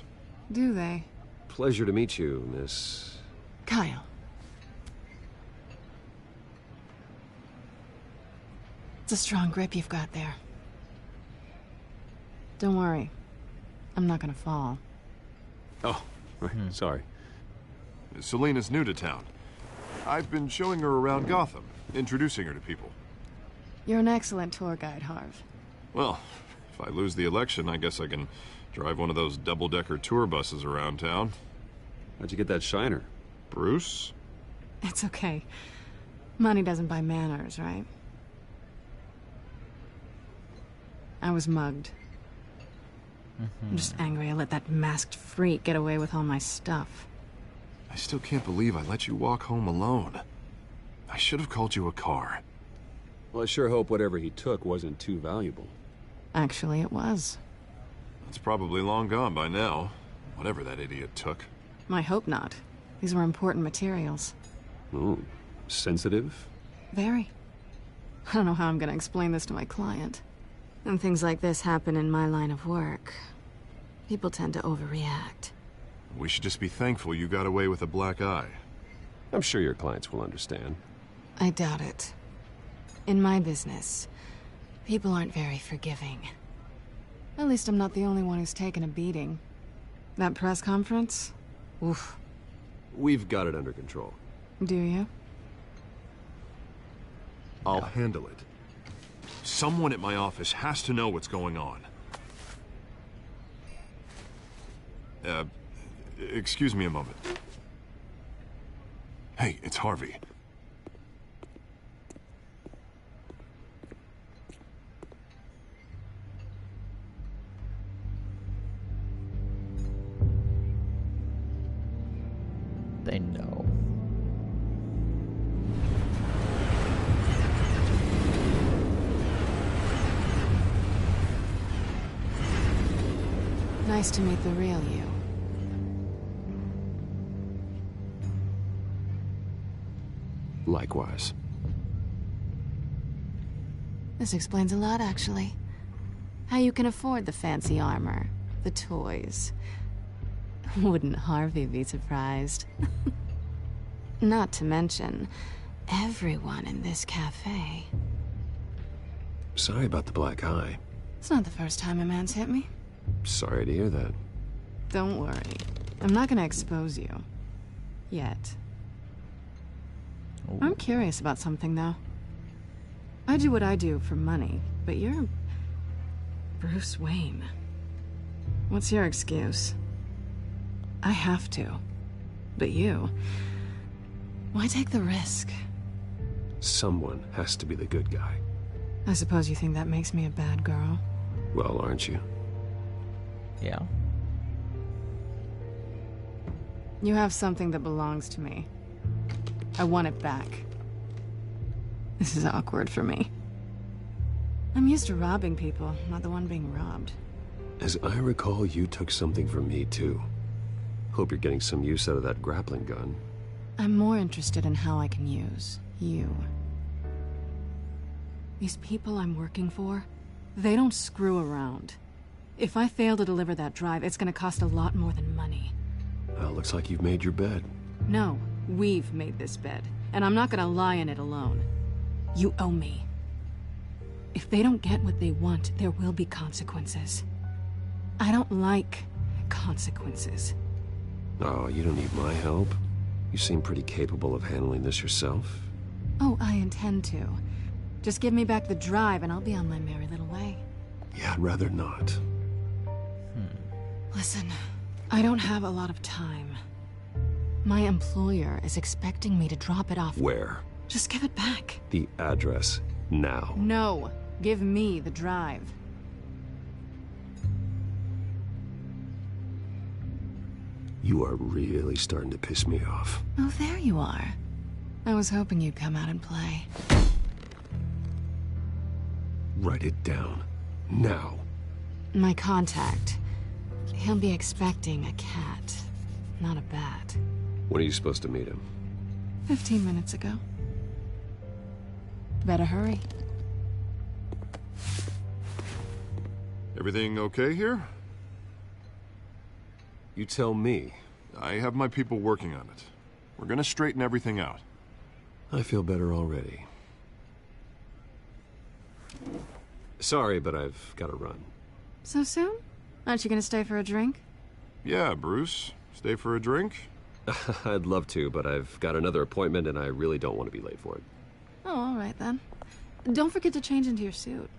Do they? Pleasure to meet you, Miss... Kyle. It's a strong grip you've got there. Don't worry. I'm not gonna fall. Oh, sorry. Selena's new to town. I've been showing her around Gotham, introducing her to people. You're an excellent tour guide, Harv. Well, if I lose the election, I guess I can drive one of those double-decker tour buses around town. How'd you get that shiner? Bruce? It's okay. Money doesn't buy manners, right? I was mugged. I'm just angry I let that masked freak get away with all my stuff. I still can't believe I let you walk home alone. I should have called you a car. Well, I sure hope whatever he took wasn't too valuable. Actually, it was. It's probably long gone by now, whatever that idiot took. I hope not. These were important materials. Oh, sensitive? Very. I don't know how I'm gonna explain this to my client. When things like this happen in my line of work, people tend to overreact. We should just be thankful you got away with a black eye. I'm sure your clients will understand. I doubt it. In my business, people aren't very forgiving. At least I'm not the only one who's taken a beating. That press conference? Oof. We've got it under control. Do you? I'll handle it. Someone at my office has to know what's going on. Excuse me a moment. Hey, it's Harvey. They know. Nice to meet the real you. Likewise. This explains a lot, actually. How you can afford the fancy armor, the toys. Wouldn't Harvey be surprised? Not to mention, everyone in this cafe. Sorry about the black eye. It's not the first time a man's hit me. Sorry to hear that. Don't worry. I'm not gonna expose you. Yet. Ooh. I'm curious about something, though. I do what I do for money, but you're... Bruce Wayne. What's your excuse? I have to. But you... Why take the risk? Someone has to be the good guy. I suppose you think that makes me a bad girl? Well, aren't you? Yeah. You have something that belongs to me. I want it back. This is awkward for me. I'm used to robbing people, not the one being robbed. As I recall, you took something from me, too. Hope you're getting some use out of that grappling gun. I'm more interested in how I can use you. These people I'm working for, they don't screw around. If I fail to deliver that drive, it's gonna cost a lot more than money. Well, looks like you've made your bed. No, we've made this bed, and I'm not gonna lie in it alone. You owe me. If they don't get what they want, there will be consequences. I don't like consequences. Oh, you don't need my help. You seem pretty capable of handling this yourself. Oh, I intend to. Just give me back the drive and I'll be on my merry little way. Yeah, I'd rather not. Listen, I don't have a lot of time. My employer is expecting me to drop it off. Where? Just give it back. The address, now. No, give me the drive. You are really starting to piss me off. Oh, there you are. I was hoping you'd come out and play. Write it down. Now. My contact. He'll be expecting a cat, not a bat. When are you supposed to meet him? 15 minutes ago. Better hurry. Everything okay here? You tell me. I have my people working on it. We're gonna straighten everything out. I feel better already. Sorry, but I've got to run. So soon? Aren't you gonna stay for a drink? Yeah, Bruce. Stay for a drink? I'd love to, but I've got another appointment and I really don't want to be late for it. Oh, all right then. Don't forget to change into your suit.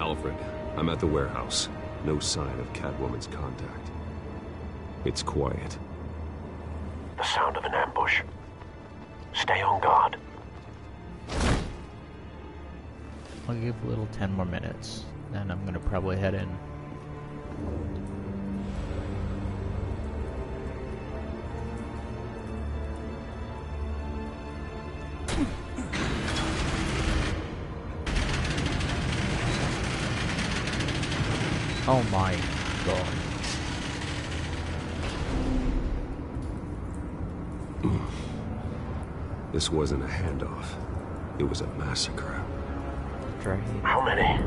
Alfred, I'm at the warehouse. No sign of Catwoman's contact. It's quiet. The sound of an ambush. Stay on guard. I'll give Little 10 more minutes, then I'm gonna probably head in. Oh my god. This wasn't a handoff. It was a massacre. How many?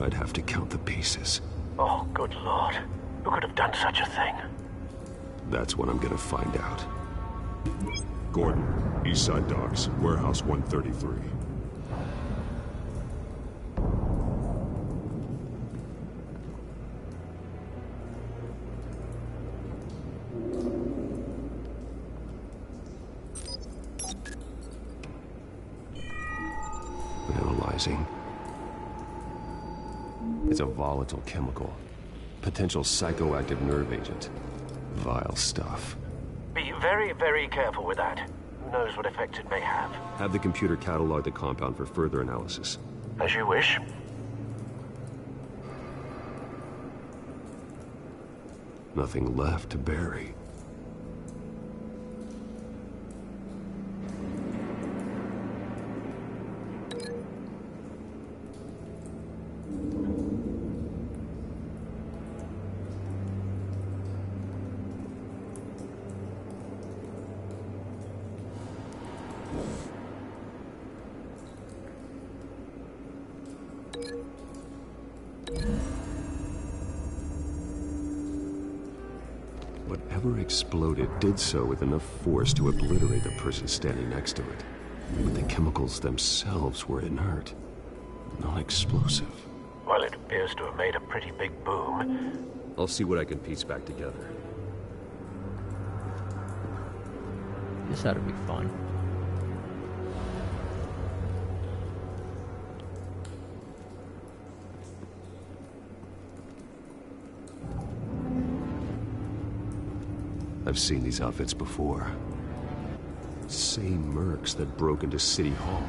I'd have to count the pieces. Oh, good lord. Who could have done such a thing? That's what I'm gonna find out. Gordon, Eastside Docks, Warehouse 133. Analyzing. It's a volatile chemical. Potential psychoactive nerve agent. Vile stuff. Be very, very careful with that. Who knows what effects it may have. Have the computer catalog the compound for further analysis. As you wish. Nothing left to bury. Whatever exploded did so with enough force to obliterate the person standing next to it. But the chemicals themselves were inert, not explosive. Well, it appears to have made a pretty big boom. I'll see what I can piece back together. This ought to be fun. I've seen these outfits before. Same mercs that broke into City Hall.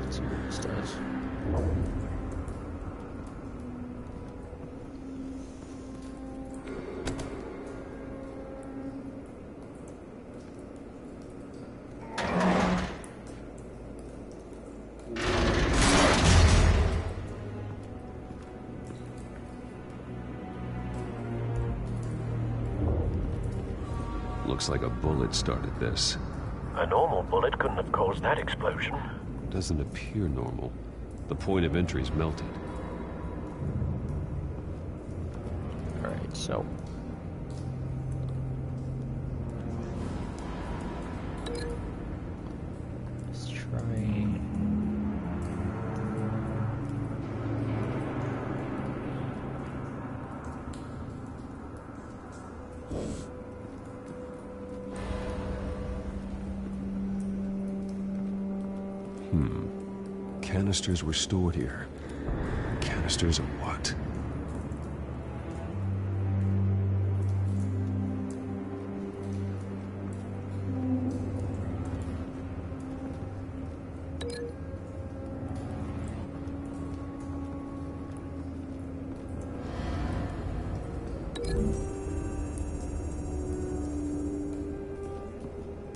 Let's see what this does. Looks like a bullet started this. A normal bullet couldn't have caused that explosion. Doesn't appear normal. The point of entry's melted. Alright, so... let's try... Canisters were stored here. Canisters of what?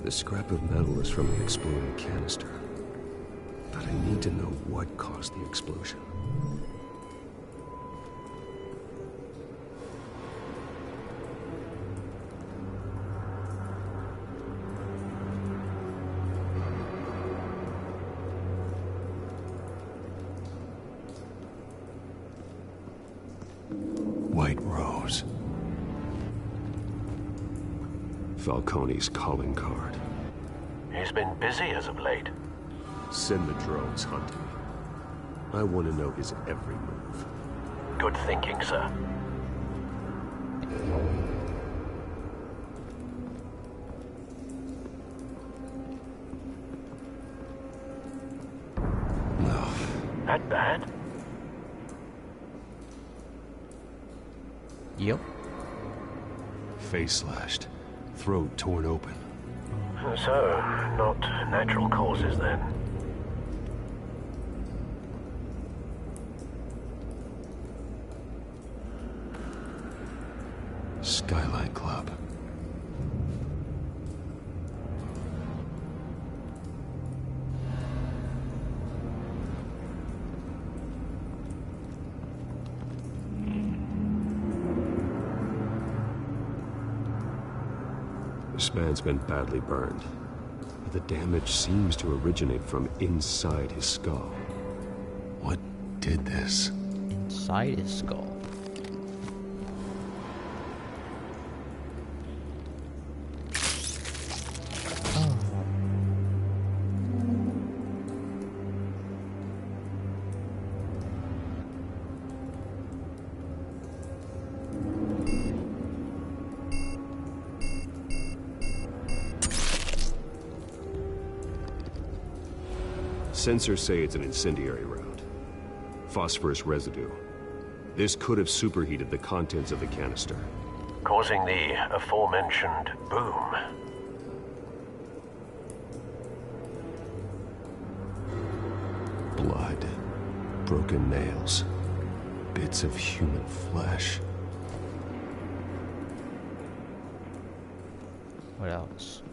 The scrap of metal is from an exploding canister. But I need to know what caused the explosion. White Rose. Falcone's calling card. He's been busy as of late. Send the drones hunting. I want to know his every move. Good thinking, sir. No. That bad? Yep. Face slashed. Throat torn open. So, not natural causes then. Skyline Club. This man's been badly burned, but the damage seems to originate from inside his skull. What did this? Inside his skull. Sensors say it's an incendiary round. Phosphorus residue. This could have superheated the contents of the canister, causing the aforementioned boom. Blood. Broken nails. Bits of human flesh. What else?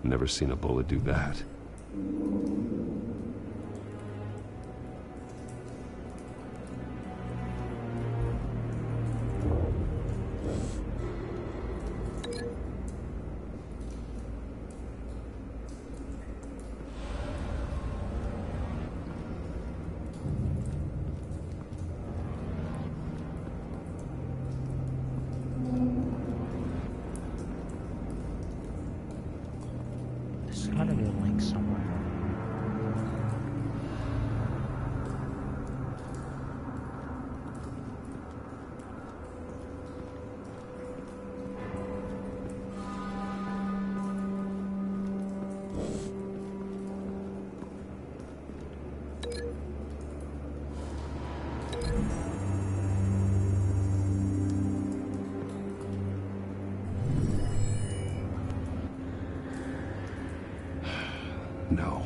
Never seen a bullet do that. There's gotta be a link somewhere. No.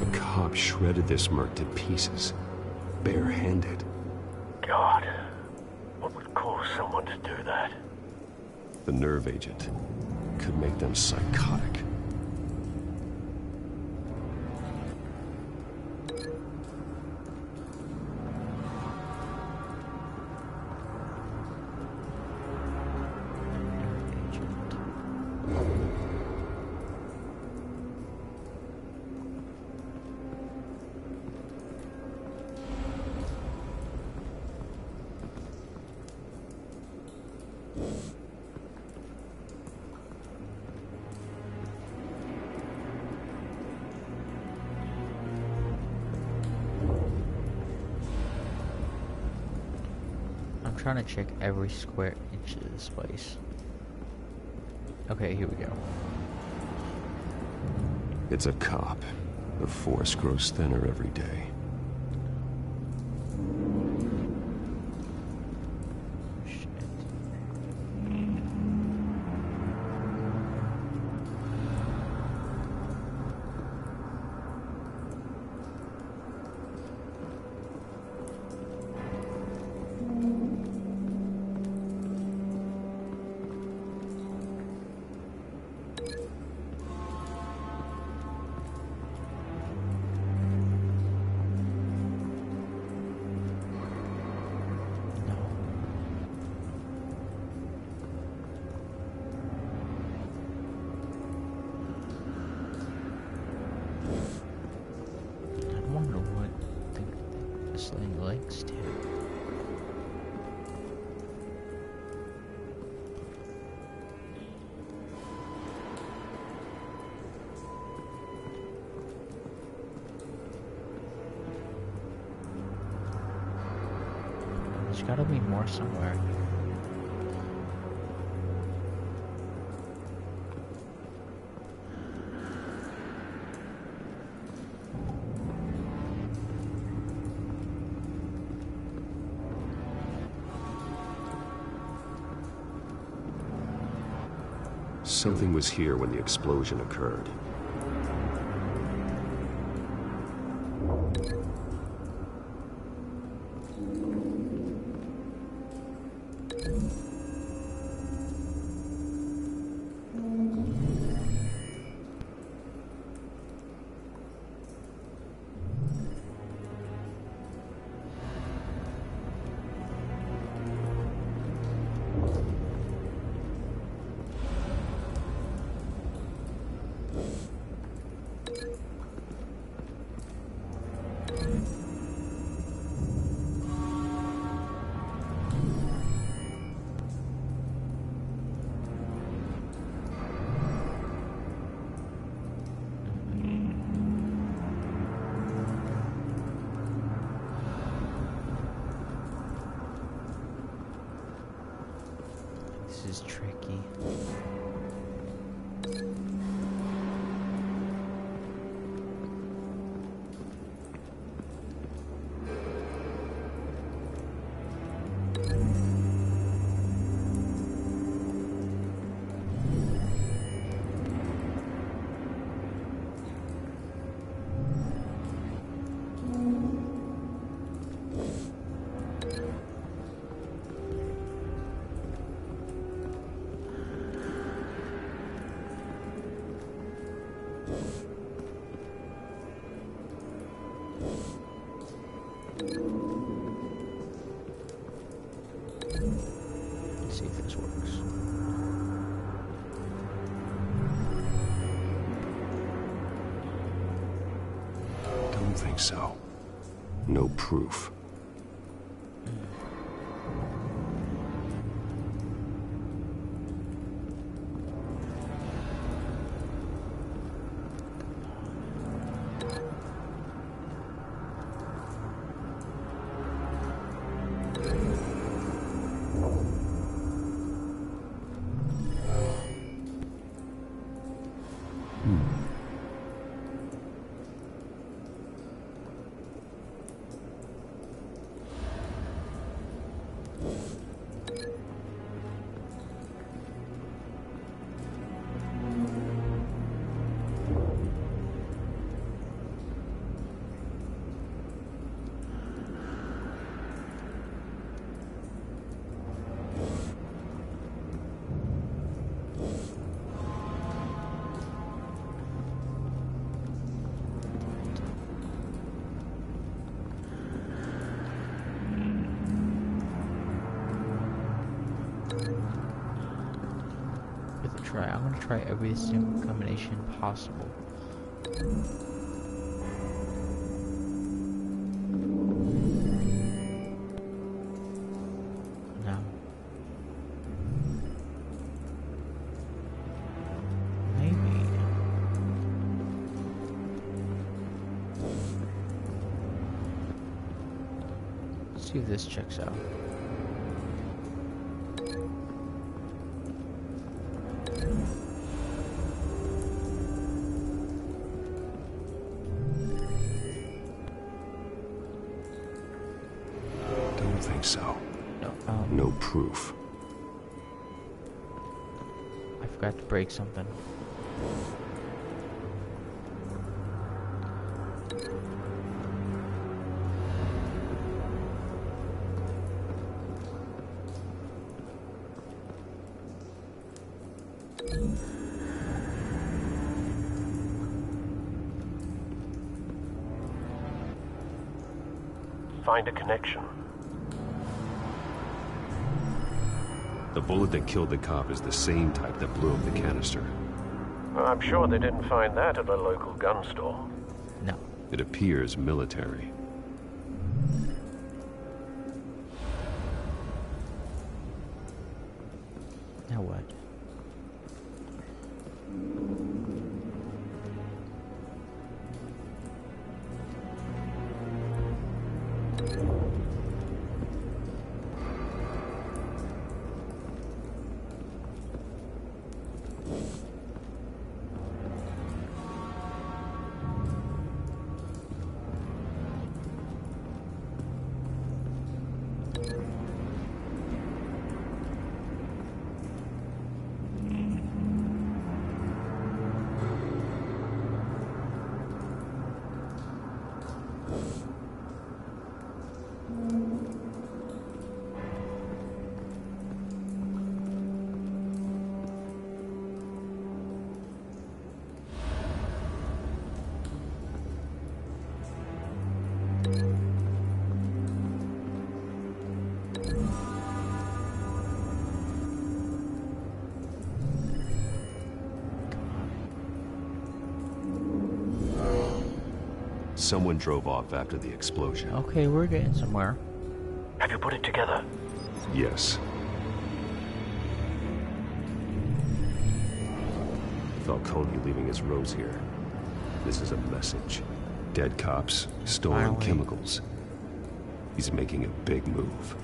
The cop shredded this merc to pieces, barehanded. God, what would cause someone to do that? The nerve agent could make them psychotic. trying to check every square inch of this place. Okay, here we go. It's a cop. The force grows thinner every day. Legs too. There's gotta be more somewhere. Something was here when the explosion occurred. This is tricky. Let's see if this works. Don't think so. No proof. I'm gonna try every single combination possible. No. Maybe. Let's see if this checks out. don't think so. No, no proof. I forgot to break something. Find a connection. The bullet that killed the cop is the same type that blew up the canister. I'm sure they didn't find that at a local gun store. No. It appears military. Now what? Someone drove off after the explosion. Okay, we're getting somewhere. Have you put it together? Yes. Falcone leaving his rose here. This is a message. Dead cops, stolen chemicals. He's making a big move.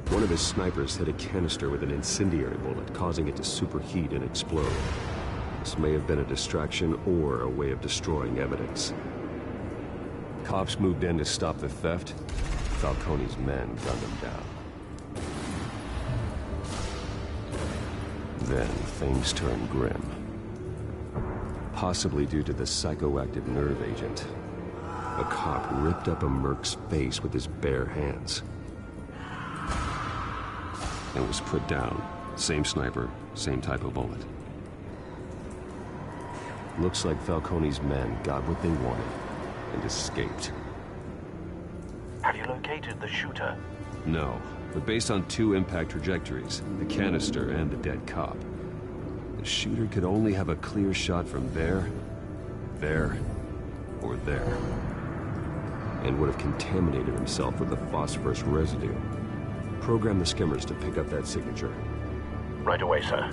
One of his snipers hit a canister with an incendiary bullet, causing it to superheat and explode. This may have been a distraction or a way of destroying evidence. Cops moved in to stop the theft. Falcone's men gunned him down. Then things turned grim. Possibly due to the psychoactive nerve agent. A cop ripped up a merc's face with his bare hands. And was put down. Same sniper, same type of bullet. Looks like Falcone's men got what they wanted and escaped. Have you located the shooter? No, but based on two impact trajectories, the canister and the dead cop, the shooter could only have a clear shot from there, or there, and would have contaminated himself with the phosphorus residue. Program the skimmers to pick up that signature. Right away, sir.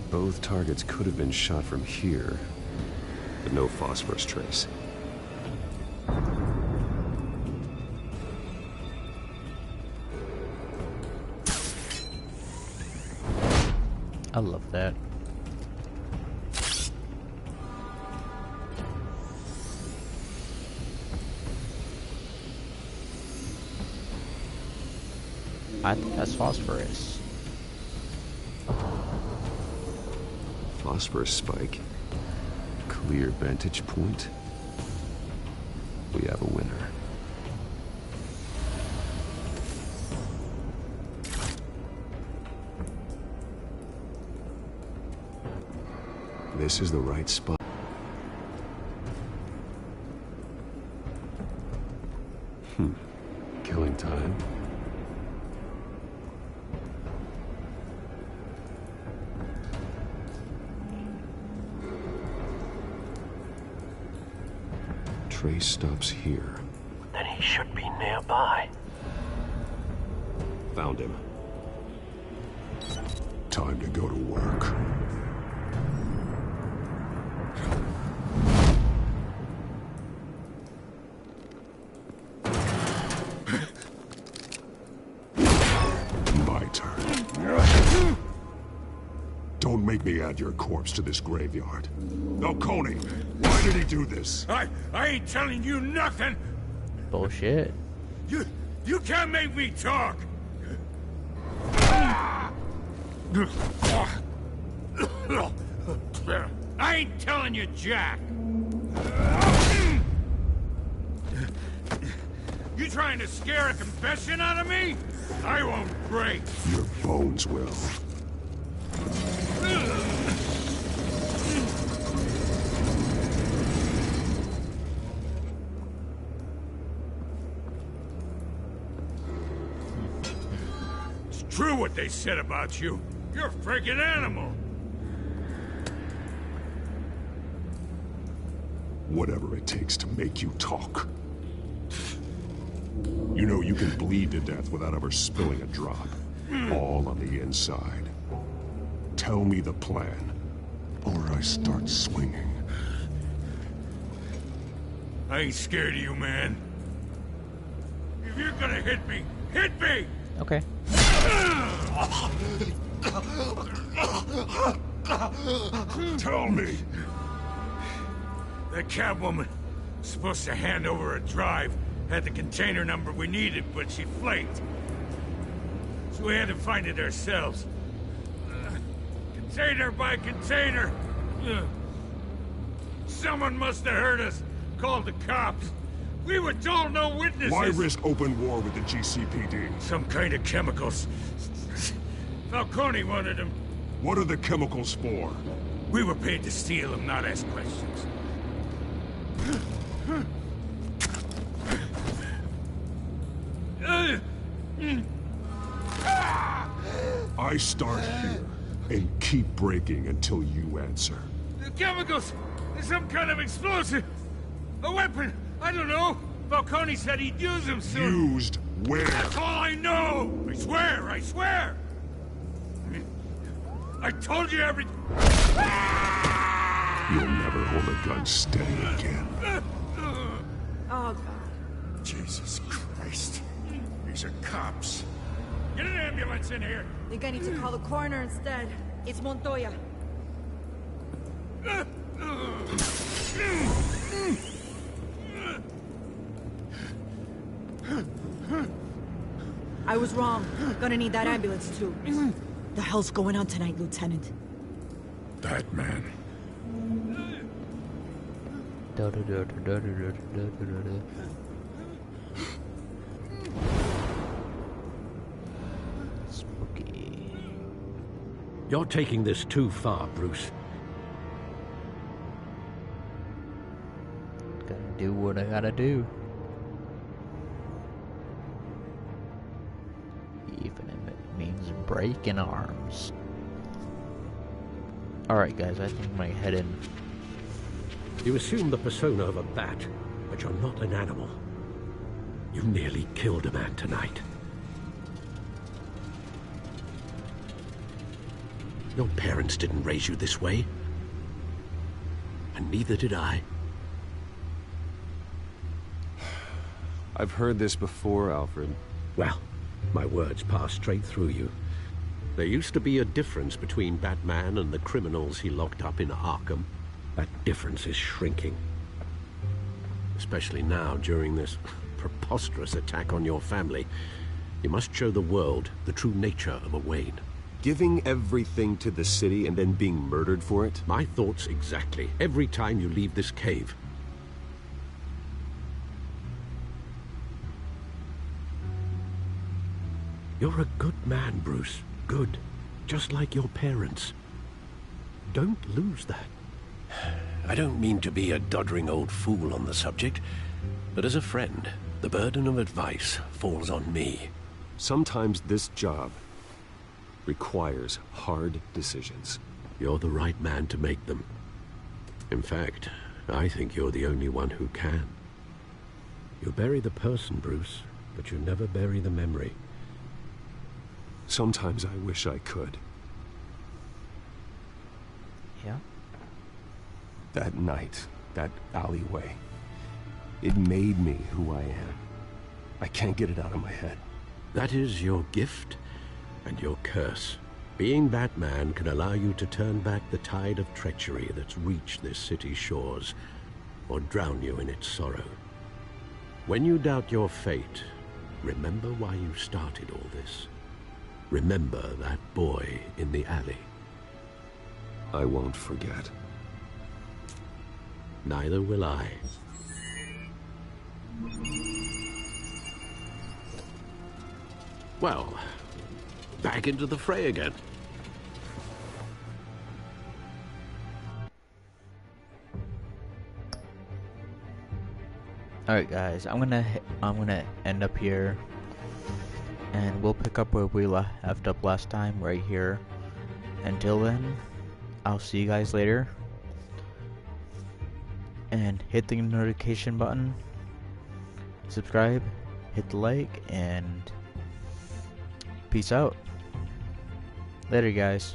Both targets could have been shot from here, but no phosphorus trace. I love that. I think that's phosphorus. Phosphorus spike. Clear vantage point. We have a winner. This is the right spot. Killing time. Trace stops here. Then he should be nearby. Found him. Time to go to work. My turn. Don't make me add your corpse to this graveyard. Falcone, why did he do this? I ain't telling you nothing! Bullshit. You can't make me talk! I ain't telling you, Jack! You trying to scare a confession out of me? I won't break! Your bones will. It's true what they said about you. You're a freaking animal! Whatever it takes to make you talk. You know you can bleed to death without ever spilling a drop. All on the inside. Tell me the plan, or I start swinging. I ain't scared of you, man. If you're gonna hit me, hit me! Okay. Tell me! The Catwoman was supposed to hand over a drive, had the container number we needed, but she flaked. So we had to find it ourselves. Container by container. Someone must have heard us, called the cops. We were told no witnesses. Why risk open war with the GCPD? Some kind of chemicals. Falcone wanted them. What are the chemicals for? We were paid to steal them, not ask questions. I start here and keep breaking until you answer. The chemicals! Some kind of explosive! A weapon! I don't know! Falcone said he'd use them soon! Used where? That's all I know! I swear! I swear! I told you everything! You'll never hold a gun steady again. Oh, God. Jesus Christ. These are cops. Get an ambulance in here! I think I need to call the coroner instead. It's Montoya. I was wrong. Gonna need that ambulance too. The hell's going on tonight, Lieutenant? Batman. Spooky. You're taking this too far, Bruce. Gotta do what I gotta do. Even if it means breaking arms. Alright guys, I think I'm gonna head in. You assume the persona of a bat, but you're not an animal. You nearly killed a man tonight. Your parents didn't raise you this way. And neither did I. I've heard this before, Alfred. Well, my words pass straight through you. There used to be a difference between Batman and the criminals he locked up in Arkham. That difference is shrinking. Especially now, during this preposterous attack on your family. You must show the world the true nature of a Wayne. Giving everything to the city and then being murdered for it? My thoughts exactly. Every time you leave this cave. You're a good man, Bruce. Good. Just like your parents. Don't lose that. I don't mean to be a doddering old fool on the subject, but as a friend, the burden of advice falls on me. Sometimes this job requires hard decisions. You're the right man to make them. In fact, I think you're the only one who can. You bury the person, Bruce, but you never bury the memory. Sometimes I wish I could. Yeah? That night, that alleyway, it made me who I am. I can't get it out of my head. That is your gift and your curse. Being Batman can allow you to turn back the tide of treachery that's reached this city's shores, or drown you in its sorrow. When you doubt your fate, remember why you started all this. Remember that boy in the alley. I won't forget. Neither will I. Well, back into the fray again. Alright guys, I'm gonna end up here, and we'll pick up where we left up last time, right here. Until then, I'll see you guys later, and hit the notification button, subscribe, hit the like, and peace out. Later guys.